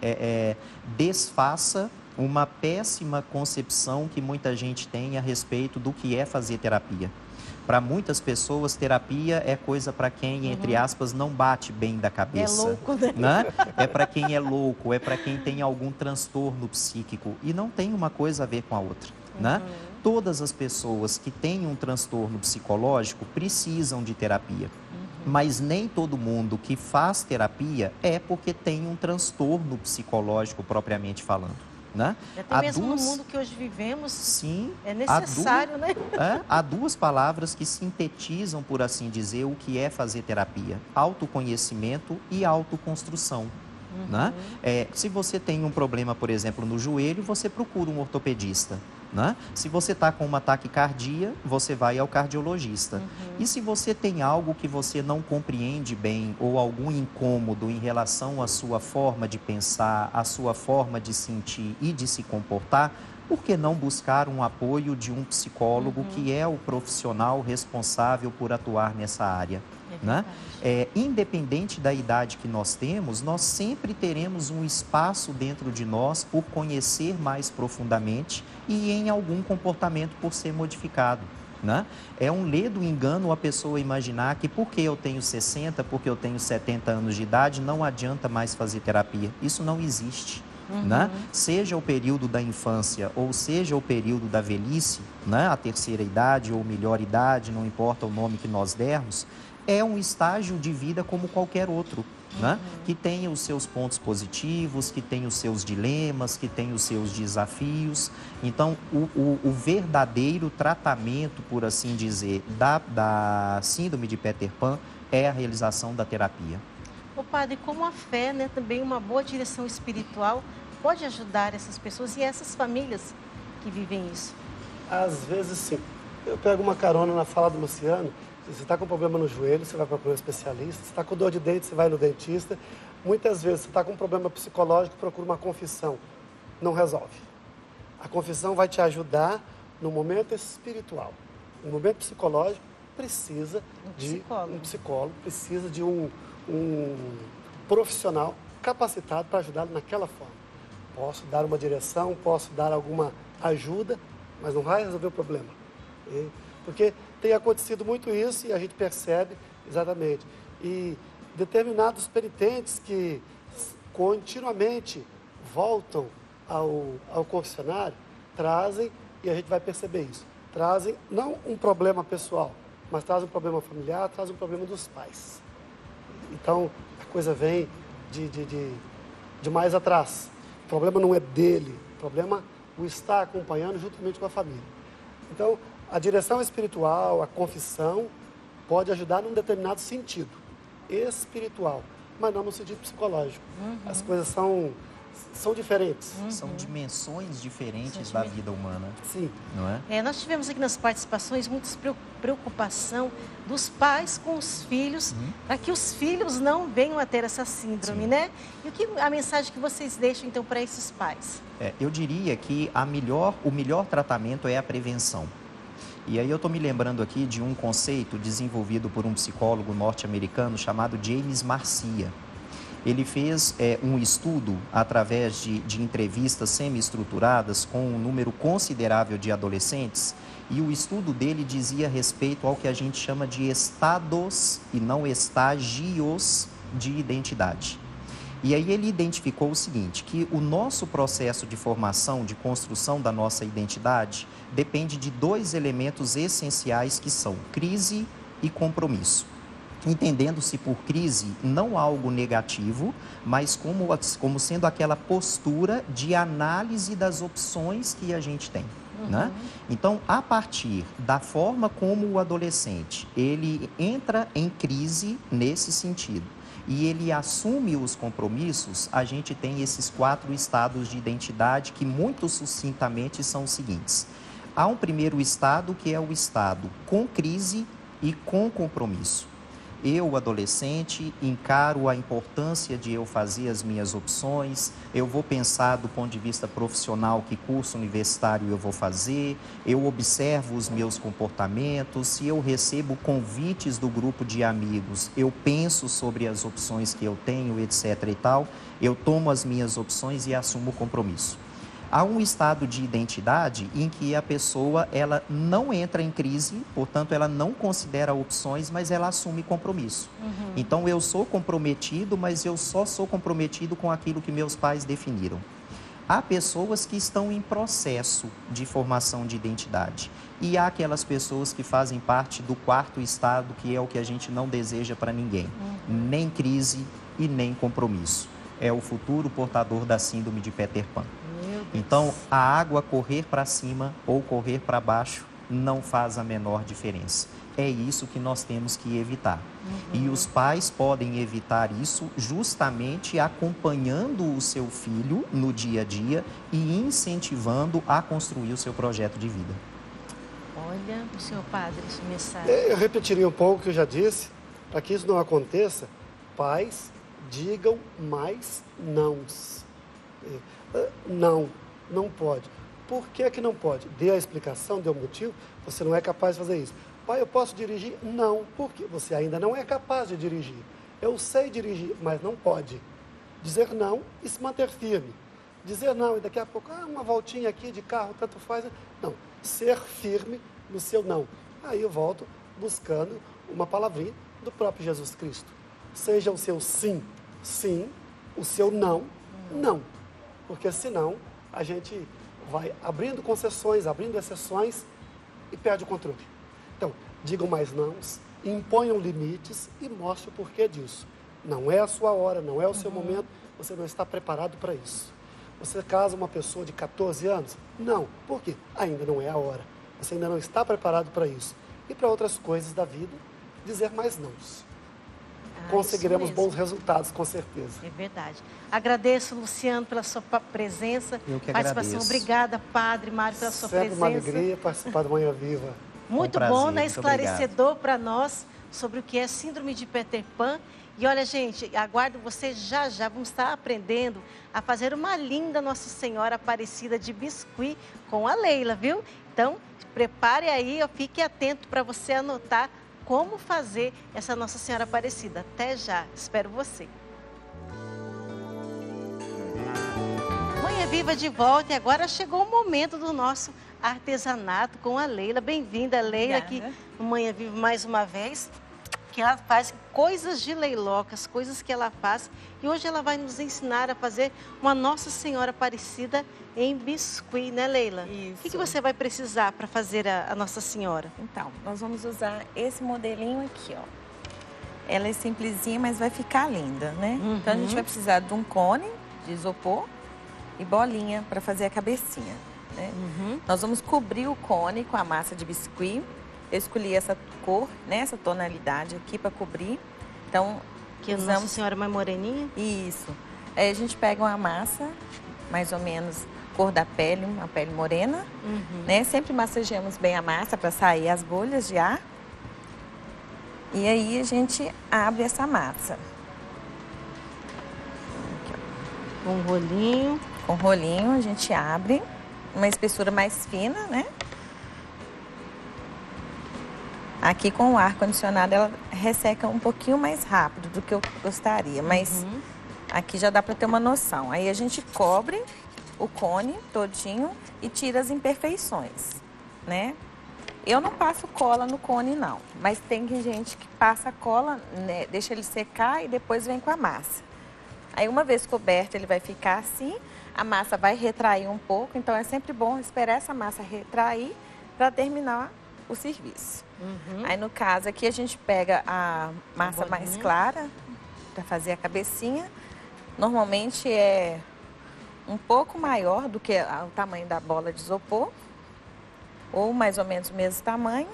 desfaça uma péssima concepção que muita gente tem a respeito do que é fazer terapia. Para muitas pessoas, terapia é coisa para quem, entre aspas, não bate bem da cabeça. É louco, né? É para quem é louco, é para quem tem algum transtorno psíquico. E não tem uma coisa a ver com a outra, né? Todas as pessoas que têm um transtorno psicológico precisam de terapia. Mas nem todo mundo que faz terapia é porque tem um transtorno psicológico propriamente falando. Né? Até mesmo no mundo que hoje vivemos, sim, é necessário, né? Há duas palavras que sintetizam, por assim dizer, o que é fazer terapia: autoconhecimento e autoconstrução. Né? Se você tem um problema, por exemplo, no joelho, você procura um ortopedista. Né? Se você está com uma taquicardia, você vai ao cardiologista. E se você tem algo que você não compreende bem ou algum incômodo em relação à sua forma de pensar, à sua forma de sentir e de se comportar, por que não buscar um apoio de um psicólogo que é o profissional responsável por atuar nessa área? Né? Independente da idade que nós temos, nós sempre teremos um espaço dentro de nós por conhecer mais profundamente e em algum comportamento por ser modificado. Né? É um ledo engano a pessoa imaginar que porque eu tenho 60, porque eu tenho 70 anos de idade, não adianta mais fazer terapia. Isso não existe. Né? Seja o período da infância ou seja o período da velhice, né? A terceira idade ou melhor idade, não importa o nome que nós dermos, é um estágio de vida como qualquer outro, né? Que tem os seus pontos positivos, que tem os seus dilemas, que tem os seus desafios. Então, o verdadeiro tratamento, por assim dizer, da síndrome de Peter Pan é a realização da terapia. Ô padre, como a fé, né, também uma boa direção espiritual pode ajudar essas pessoas e essas famílias que vivem isso? Às vezes, sim. Eu pego uma carona na fala do Luciano. Se você está com problema no joelho, você vai procurar um especialista. Se está com dor de dente, você vai no dentista. Muitas vezes, se está com um problema psicológico, procura uma confissão. Não resolve. A confissão vai te ajudar no momento espiritual. No momento psicológico, precisa de um psicólogo, precisa de um profissional capacitado para ajudá-lo naquela forma. Posso dar uma direção, posso dar alguma ajuda, mas não vai resolver o problema. Porque tem acontecido muito isso e a gente percebe exatamente. E determinados penitentes que continuamente voltam ao confessionário, trazem, e a gente vai perceber isso, trazem não um problema pessoal, mas trazem um problema familiar, trazem um problema dos pais. Então, a coisa vem de mais atrás. O problema não é dele, o problema o está acompanhando juntamente com a família. Então, a direção espiritual, a confissão, pode ajudar num determinado sentido espiritual, mas não no sentido psicológico. As coisas são diferentes. São dimensões diferentes da vida humana. Sim. Não é? Nós tivemos aqui nas participações muita preocupação dos pais com os filhos, para que os filhos não venham a ter essa síndrome, né? E a mensagem que vocês deixam, então, para esses pais? Eu diria que o melhor tratamento é a prevenção. E aí eu estou me lembrando aqui de um conceito desenvolvido por um psicólogo norte-americano chamado James Marcia. Ele fez um estudo através de entrevistas semi-estruturadas com um número considerável de adolescentes e o estudo dele dizia respeito ao que a gente chama de estados e não estágios de identidade. E aí ele identificou o seguinte, que o nosso processo de formação, de construção da nossa identidade, depende de dois elementos essenciais que são crise e compromisso. Entendendo-se por crise não algo negativo, mas como sendo aquela postura de análise das opções que a gente tem. Né? Então, a partir da forma como o adolescente ele entra em crise nesse sentido e ele assume os compromissos, a gente tem esses 4 estados de identidade que muito sucintamente são os seguintes. Há um primeiro estado que é o estado com crise e com compromisso. Eu, adolescente, encaro a importância de eu fazer as minhas opções, eu vou pensar do ponto de vista profissional que curso universitário eu vou fazer, eu observo os meus comportamentos, se eu recebo convites do grupo de amigos, eu penso sobre as opções que eu tenho, etc. e tal, eu tomo as minhas opções e assumo o compromisso. Há um estado de identidade em que a pessoa ela não entra em crise, portanto, ela não considera opções, mas ela assume compromisso. Então, eu sou comprometido, mas eu só sou comprometido com aquilo que meus pais definiram. Há pessoas que estão em processo de formação de identidade. E há aquelas pessoas que fazem parte do quarto estado, que é o que a gente não deseja para ninguém. Nem crise e nem compromisso. É o futuro portador da síndrome de Peter Pan. Então, a água correr para cima ou correr para baixo não faz a menor diferença. É isso que nós temos que evitar. E os pais podem evitar isso justamente acompanhando o seu filho no dia a dia e incentivando a construir o seu projeto de vida. Olha, o senhor padre, essa mensagem. Eu repetiria um pouco o que eu já disse. Para que isso não aconteça, pais, digam mais nãos. Não pode. Por que que não pode? Dê a explicação, dê o motivo, você não é capaz de fazer isso. Pai, eu posso dirigir? Não. Por quê? Você ainda não é capaz de dirigir. Eu sei dirigir, mas não pode. Dizer não e se manter firme. Dizer não e daqui a pouco, uma voltinha aqui de carro, tanto faz. Não. Ser firme no seu não. Aí eu volto buscando uma palavrinha do próprio Jesus Cristo. Seja o seu sim, sim, o seu não, não. Porque senão a gente vai abrindo concessões, abrindo exceções e perde o controle. Então, digam mais nãos, imponham limites e mostre o porquê disso. Não é a sua hora, não é o seu momento, você não está preparado para isso. Você casa uma pessoa de 14 anos? Não. Por quê? Ainda não é a hora. Você ainda não está preparado para isso. E para outras coisas da vida, dizer mais nãos. Conseguiremos bons resultados, com certeza. É verdade. Agradeço, Luciano, pela sua presença. Eu que participação. agradeço. Obrigada, Padre Mário, pela sua presença. Sempre uma alegria participar do Manhã Viva. Muito prazer, bom, né? muito Esclarecedor para nós sobre o que é síndrome de Peter Pan. E olha, gente, aguardo vocês já. Vamos estar aprendendo a fazer uma linda Nossa Senhora Aparecida de biscuit com a Leila, viu? Então, prepare aí, fique atento para você anotar como fazer essa Nossa Senhora Aparecida. Até já, espero você. Manhã Viva de volta e agora chegou o momento do nosso artesanato com a Leila. Bem-vinda, Leila, aqui no Manhã Viva mais uma vez. Que ela faz coisas de leilocas, coisas que ela faz. E hoje ela vai nos ensinar a fazer uma Nossa Senhora Aparecida em biscuit, né, Leila? Isso. O que você vai precisar para fazer a Nossa Senhora? Então, nós vamos usar esse modelinho aqui, ó. Ela é simplesinha, mas vai ficar linda, né? Então, a gente vai precisar de um cone de isopor e bolinha para fazer a cabecinha, né? Nós vamos cobrir o cone com a massa de biscuit. Eu escolhi essa cor, né, essa tonalidade aqui para cobrir. Então, Que a Nossa Senhora mais moreninha? Isso. Aí a gente pega uma massa, mais ou menos cor da pele, uma pele morena, né? Sempre massageamos bem a massa para sair as bolhas de ar. E aí a gente abre essa massa. Aqui, ó. Com um rolinho. Com rolinho a gente abre, uma espessura mais fina, né? Aqui com o ar condicionado ela resseca um pouquinho mais rápido do que eu gostaria, mas aqui já dá para ter uma noção. Aí a gente cobre o cone todinho e tira as imperfeições, né? Eu não passo cola no cone não, mas tem gente que passa cola, né, deixa ele secar e depois vem com a massa. Aí uma vez coberto ele vai ficar assim, a massa vai retrair um pouco, então é sempre bom esperar essa massa retrair para terminar o serviço. Aí no caso aqui a gente pega a massa mais clara para fazer a cabecinha. Normalmente é um pouco maior do que o tamanho da bola de isopor, ou mais ou menos o mesmo tamanho.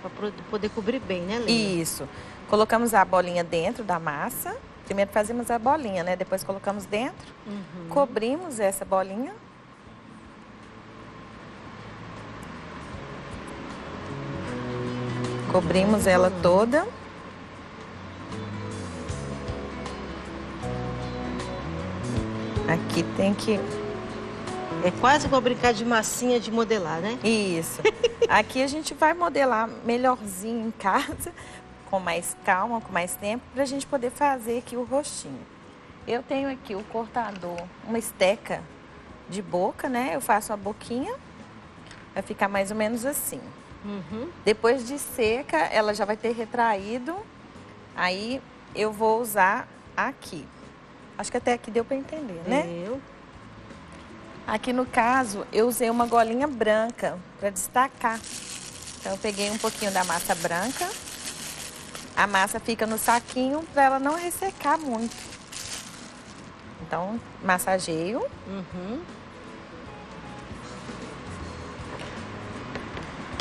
Para poder cobrir bem, né, Leila? Isso. Colocamos a bolinha dentro da massa. Primeiro fazemos a bolinha, né? Depois colocamos dentro, cobrimos essa bolinha. Cobrimos ela toda. Aqui tem que... É quase igual brincar de massinha de modelar, né? Isso. Aqui a gente vai modelar melhorzinho em casa, com mais calma, com mais tempo, pra gente poder fazer aqui o rostinho. Eu tenho aqui o cortador, uma esteca de boca, né? Eu faço a boquinha, vai ficar mais ou menos assim. Depois de seca, ela já vai ter retraído, aí eu vou usar aqui. Acho que até aqui deu para entender, né? Deu. Aqui no caso, eu usei uma golinha branca para destacar. Então eu peguei um pouquinho da massa branca. A massa fica no saquinho para ela não ressecar muito. Então, massageio.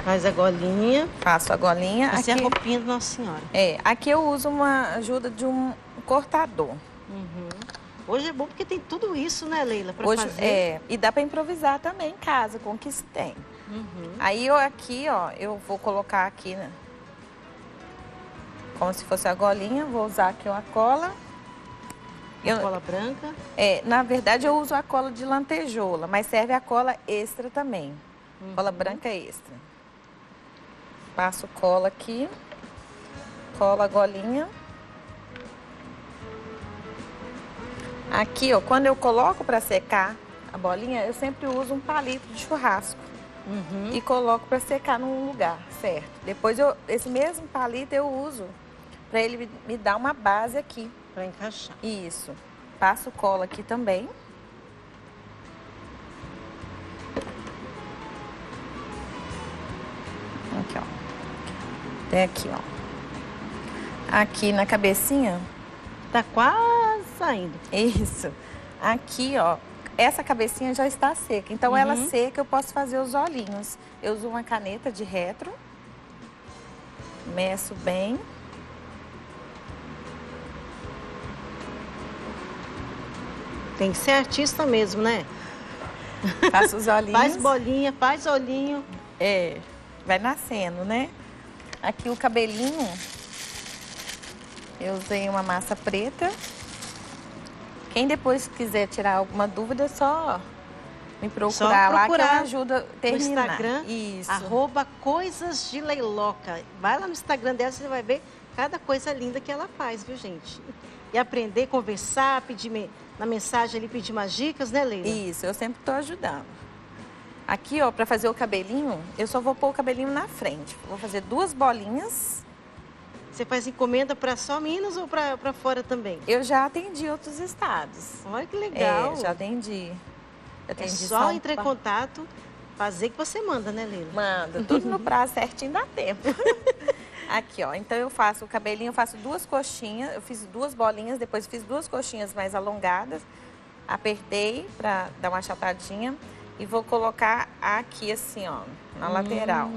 Faz a golinha. Faço a golinha. Assim aqui, é a roupinha de Nossa Senhora. Aqui eu uso uma ajuda de um cortador. Hoje é bom porque tem tudo isso, né, Leila, para Hoje, fazer. e dá para improvisar também em casa, com o que se tem. Aí eu aqui, ó, eu vou colocar aqui, né? Como se fosse a golinha, vou usar aqui uma cola. Cola branca. Na verdade eu uso a cola de lantejoula, mas serve a cola extra também. Cola branca extra. Passo cola aqui, cola a golinha. Aqui, ó, quando eu coloco para secar a bolinha, eu sempre uso um palito de churrasco. E coloco para secar num lugar certo. Depois, esse mesmo palito eu uso para ele me dar uma base aqui. Para encaixar. Isso. Passo cola aqui também. Aqui, ó. Até aqui, ó. Aqui na cabecinha. Tá quase saindo. Isso. Aqui, ó, essa cabecinha já está seca. Então, ela seca, eu posso fazer os olhinhos. Eu uso uma caneta de retro. Meço bem. Tem que ser artista mesmo, né? Faço os olhinhos. Faz bolinha, faz olhinho. Vai nascendo, né? Aqui o cabelinho, eu usei uma massa preta. Quem depois quiser tirar alguma dúvida, é só me procurar lá que eu ajudo a terminar. No Instagram, isso. @coisas de Leiloca. Vai lá no Instagram dela, você vai ver cada coisa linda que ela faz, viu, gente? E aprender, conversar, pedir na mensagem ali, pedir umas dicas, né, Leila? Isso, eu sempre estou ajudando. Aqui, ó, para fazer o cabelinho, eu só vou pôr o cabelinho na frente. Vou fazer 2 bolinhas. Você faz encomenda para só Minas ou para fora também? Eu já atendi outros estados. Olha que legal. Já atendi. É só entrar em contato, fazer que você manda, né, Leila? Manda, tudo no prazo certinho, dá tempo. Aqui, ó, então eu faço o cabelinho, eu faço 2 coxinhas, eu fiz 2 bolinhas, depois fiz 2 coxinhas mais alongadas, apertei pra dar uma achatadinha e vou colocar aqui assim, ó, na lateral.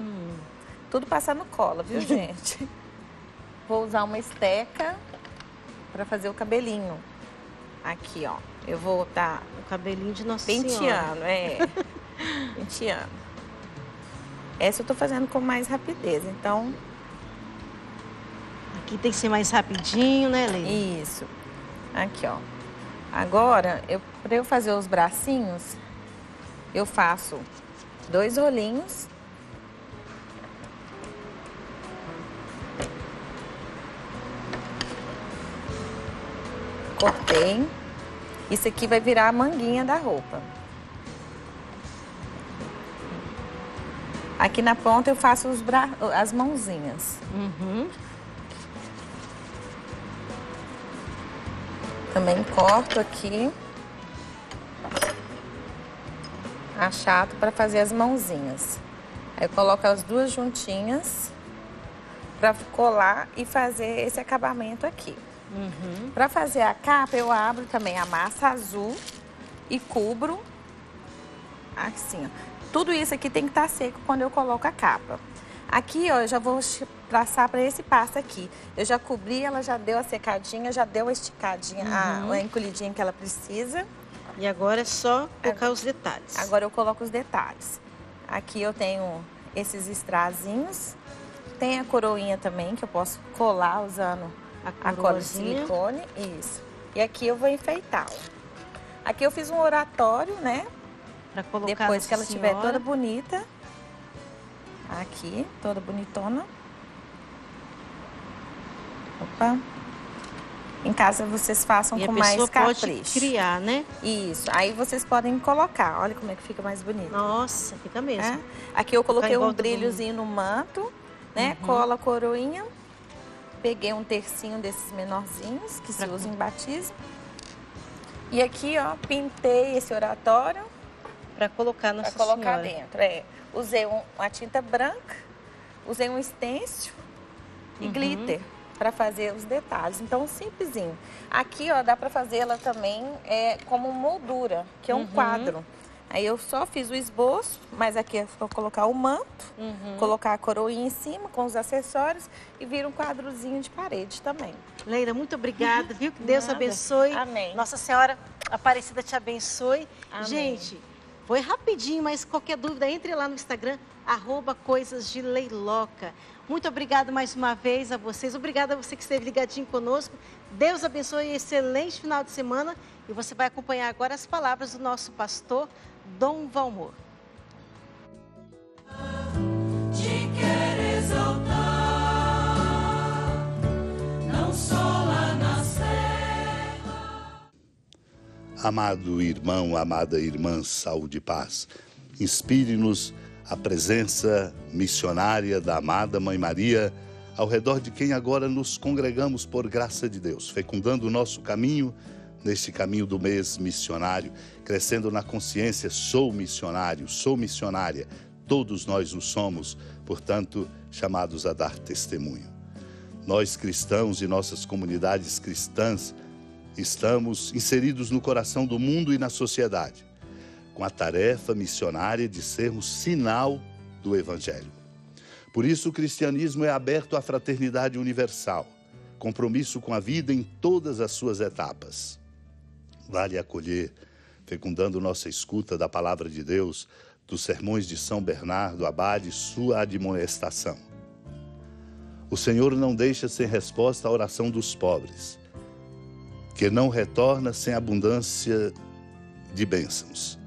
Tudo passando cola, viu, gente? Vou usar uma esteca pra fazer o cabelinho. Aqui, ó, eu vou estar... O cabelinho de Nossa penteando, Senhora. Penteando. Essa eu tô fazendo com mais rapidez, então... Aqui tem que ser mais rapidinho, né, Leila? Isso. Aqui, ó. Agora, para eu fazer os bracinhos, eu faço 2 rolinhos. Cortei. Isso aqui vai virar a manguinha da roupa. Aqui na ponta eu faço as mãozinhas. Também corto aqui, achato para fazer as mãozinhas. Aí eu coloco as 2 juntinhas para colar e fazer esse acabamento aqui. Para fazer a capa, eu abro também a massa azul e cubro assim, ó. Tudo isso aqui tem que estar seco quando eu coloco a capa. Aqui, ó, eu já vou traçar para esse passo aqui. Eu já cobri, ela já deu a secadinha, já deu a esticadinha, a encolhidinha que ela precisa. E agora é só colocar os detalhes. Agora eu coloco os detalhes. Aqui eu tenho esses estrazinhos. Tem a coroinha também, que eu posso colar usando a cola de silicone. Isso. E aqui eu vou enfeitar. Aqui eu fiz um oratório, né? Pra colocar depois que ela Senhora. estiver toda bonita. Aqui, toda bonitona. Opa. Em casa vocês façam com mais capricho. Pode criar, né? Isso. Aí vocês podem colocar. Olha como é que fica mais bonito. Nossa, fica mesmo. É? Aqui eu coloquei um volta do- brilhozinho no manto, né? Cola a coroinha. Peguei um tercinho desses menorzinhos que se usa em batismo. E aqui, ó, pintei esse oratório Pra colocar Nossa para colocar Senhora. dentro. Usei uma tinta branca, usei um stencil e glitter para fazer os detalhes. Então, simplesinho. Aqui, ó, dá para fazer ela também como moldura, que é um quadro. Aí eu só fiz o esboço, mas aqui é só colocar o manto, colocar a coroinha em cima com os acessórios e vira um quadrozinho de parede também. Leila, muito obrigada, viu? Que Deus Nada. abençoe. Amém. Nossa Senhora Aparecida te abençoe. Amém. Gente, foi rapidinho, mas qualquer dúvida, entre lá no Instagram, @coisasdeleiloca. Muito obrigada mais uma vez a vocês. Obrigada a você que esteve ligadinho conosco. Deus abençoe, excelente final de semana. E você vai acompanhar agora as palavras do nosso pastor, Dom Valmor. Te quero exaltar, não só lá na serra. Amado irmão, amada irmã, saúde e paz. Inspire-nos a presença missionária da amada Mãe Maria, ao redor de quem agora nos congregamos por graça de Deus, fecundando o nosso caminho, neste caminho do mês missionário, crescendo na consciência, sou missionário, sou missionária, todos nós o somos, portanto, chamados a dar testemunho. Nós cristãos e nossas comunidades cristãs estamos inseridos no coração do mundo e na sociedade, com a tarefa missionária de sermos sinal do Evangelho. Por isso, o cristianismo é aberto à fraternidade universal, compromisso com a vida em todas as suas etapas. Vale acolher, fecundando nossa escuta da palavra de Deus, dos sermões de São Bernardo Abade, sua admoestação. O Senhor não deixa sem resposta a oração dos pobres, que não retorna sem abundância de bênçãos.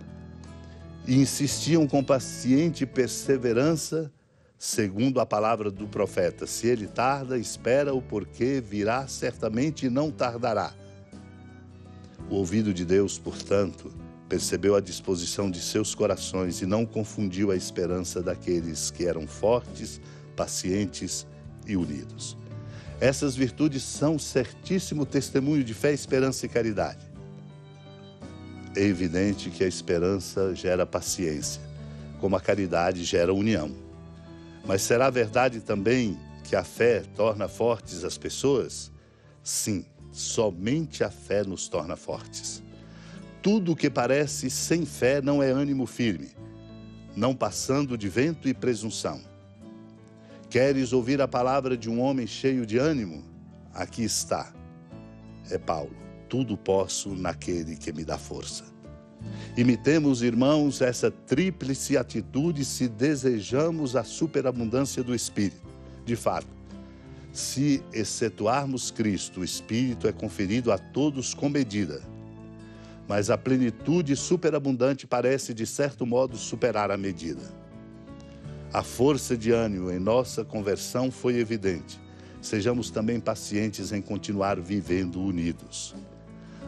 E insistiam com paciente perseverança, segundo a palavra do profeta: se ele tarda, espera-o, porque virá certamente e não tardará. O ouvido de Deus, portanto, percebeu a disposição de seus corações e não confundiu a esperança daqueles que eram fortes, pacientes e unidos. Essas virtudes são certíssimo testemunho de fé, esperança e caridade. É evidente que a esperança gera paciência, como a caridade gera união. Mas será verdade também que a fé torna fortes as pessoas? Sim, somente a fé nos torna fortes. Tudo o que parece sem fé não é ânimo firme, não passando de vento e presunção. Queres ouvir a palavra de um homem cheio de ânimo? Aqui está. É Paulo. Tudo posso naquele que me dá força. Imitemos, irmãos, essa tríplice atitude se desejamos a superabundância do Espírito. De fato, se excetuarmos Cristo, o Espírito é conferido a todos com medida. Mas a plenitude superabundante parece, de certo modo, superar a medida. A força de ânimo em nossa conversão foi evidente. Sejamos também pacientes em continuar vivendo unidos.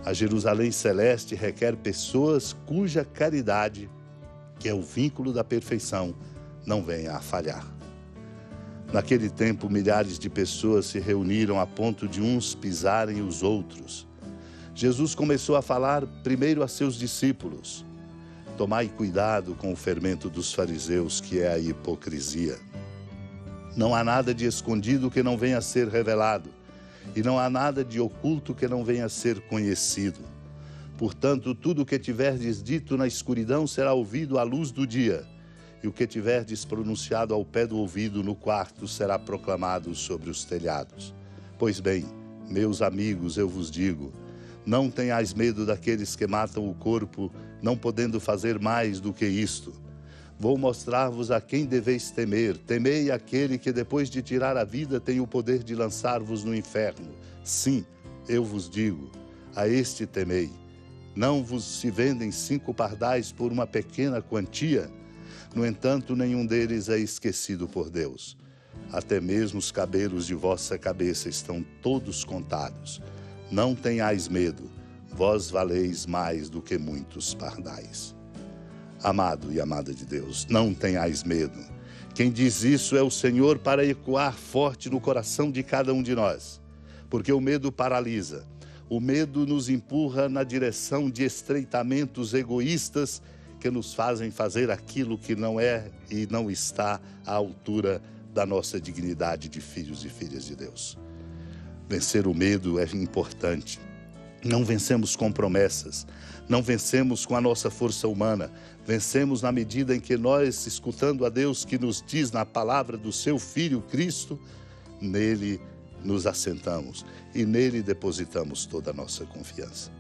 A Jerusalém Celeste requer pessoas cuja caridade, que é o vínculo da perfeição, não venha a falhar. Naquele tempo, milhares de pessoas se reuniram a ponto de uns pisarem os outros. Jesus começou a falar primeiro a seus discípulos: tomai cuidado com o fermento dos fariseus, que é a hipocrisia. Não há nada de escondido que não venha a ser revelado, e não há nada de oculto que não venha a ser conhecido. Portanto, tudo o que tiverdes dito na escuridão será ouvido à luz do dia, e o que tiverdes pronunciado ao pé do ouvido no quarto será proclamado sobre os telhados. Pois bem, meus amigos, eu vos digo, não tenhais medo daqueles que matam o corpo, não podendo fazer mais do que isto. Vou mostrar-vos a quem deveis temer. Temei aquele que depois de tirar a vida tem o poder de lançar-vos no inferno. Sim, eu vos digo, a este temei. Não vos se vendem 5 pardais por uma pequena quantia? No entanto, nenhum deles é esquecido por Deus. Até mesmo os cabelos de vossa cabeça estão todos contados. Não tenhais medo, vós valeis mais do que muitos pardais. Amado e amada de Deus, não tenhais medo. Quem diz isso é o Senhor para ecoar forte no coração de cada um de nós. Porque o medo paralisa. O medo nos empurra na direção de estreitamentos egoístas que nos fazem fazer aquilo que não é e não está à altura da nossa dignidade de filhos e filhas de Deus. Vencer o medo é importante. Não vencemos com promessas, não vencemos com a nossa força humana, vencemos na medida em que nós, escutando a Deus que nos diz na palavra do seu Filho Cristo, nele nos assentamos e nele depositamos toda a nossa confiança.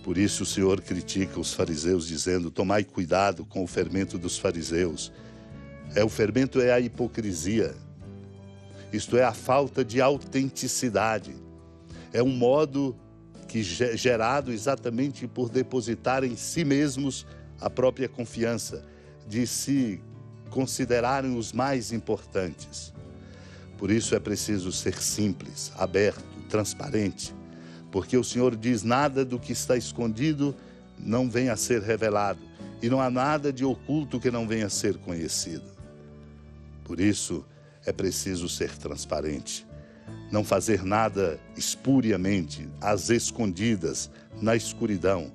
Por isso o Senhor critica os fariseus dizendo, tomai cuidado com o fermento dos fariseus. O fermento é a hipocrisia, isto é, a falta de autenticidade. É um modo que gerado exatamente por depositar em si mesmos a própria confiança, de se considerarem os mais importantes. Por isso é preciso ser simples, aberto, transparente, porque o Senhor diz, nada do que está escondido não venha a ser revelado, e não há nada de oculto que não venha a ser conhecido. Por isso é preciso ser transparente, não fazer nada espuriamente, às escondidas, na escuridão,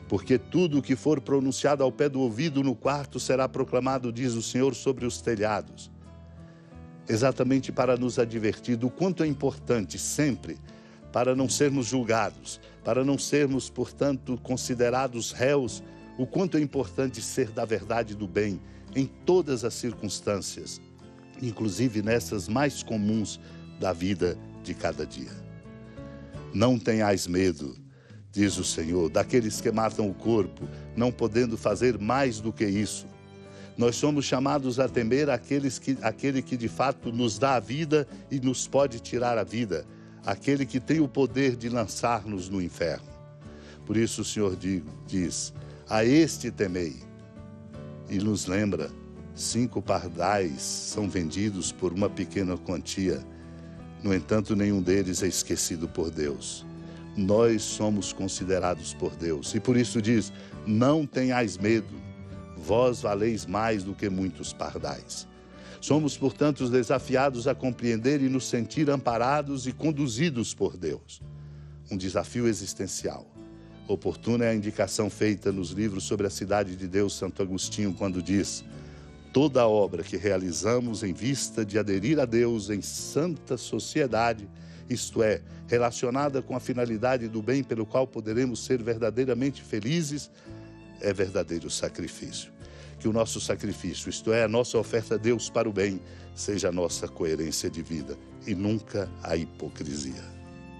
porque tudo o que for pronunciado ao pé do ouvido no quarto será proclamado, diz o Senhor, sobre os telhados. Exatamente para nos advertir do quanto é importante sempre, para não sermos julgados, para não sermos, portanto, considerados réus, o quanto é importante ser da verdade e do bem em todas as circunstâncias, inclusive nessas mais comuns da vida de cada dia. Não tenhais medo, diz o Senhor, daqueles que matam o corpo, não podendo fazer mais do que isso. Nós somos chamados a temer aquele que de fato nos dá a vida e nos pode tirar a vida, aquele que tem o poder de lançar-nos no inferno. Por isso o Senhor diz, a este temei, e nos lembra, 5 pardais são vendidos por uma pequena quantia. No entanto, nenhum deles é esquecido por Deus. Nós somos considerados por Deus. E por isso diz, não tenhais medo, vós valeis mais do que muitos pardais. Somos, portanto, desafiados a compreender e nos sentir amparados e conduzidos por Deus. Um desafio existencial. Oportuna é a indicação feita nos livros sobre a cidade de Deus, Santo Agostinho, quando diz, toda obra que realizamos em vista de aderir a Deus em santa sociedade, isto é, relacionada com a finalidade do bem pelo qual poderemos ser verdadeiramente felizes, é verdadeiro sacrifício. Que o nosso sacrifício, isto é, a nossa oferta a Deus para o bem, seja a nossa coerência de vida e nunca a hipocrisia.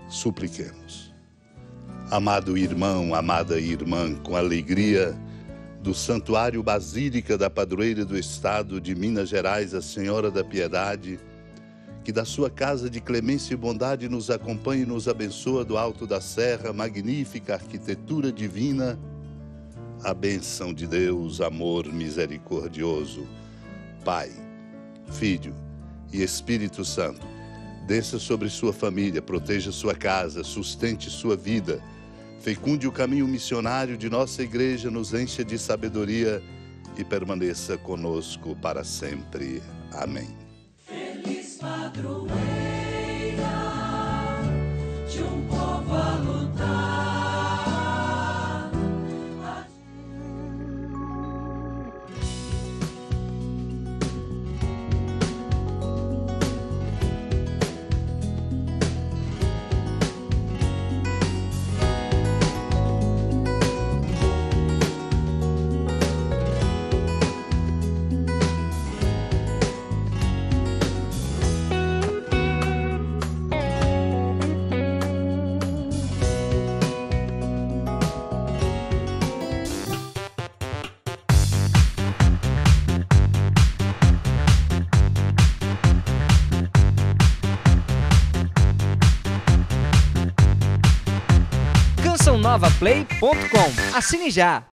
Supliquemos. Amado irmão, amada irmã, com alegria do Santuário Basílica da Padroeira do Estado de Minas Gerais, a Senhora da Piedade, que da sua casa de clemência e bondade nos acompanhe e nos abençoa do alto da serra, magnífica arquitetura divina, a bênção de Deus, amor misericordioso, Pai, Filho e Espírito Santo, desça sobre sua família, proteja sua casa, sustente sua vida, fecunde o caminho missionário de nossa igreja, nos encha de sabedoria e permaneça conosco para sempre. Amém. Feliz padroeira de um povo a lutar. Novaplay.com. Assine já!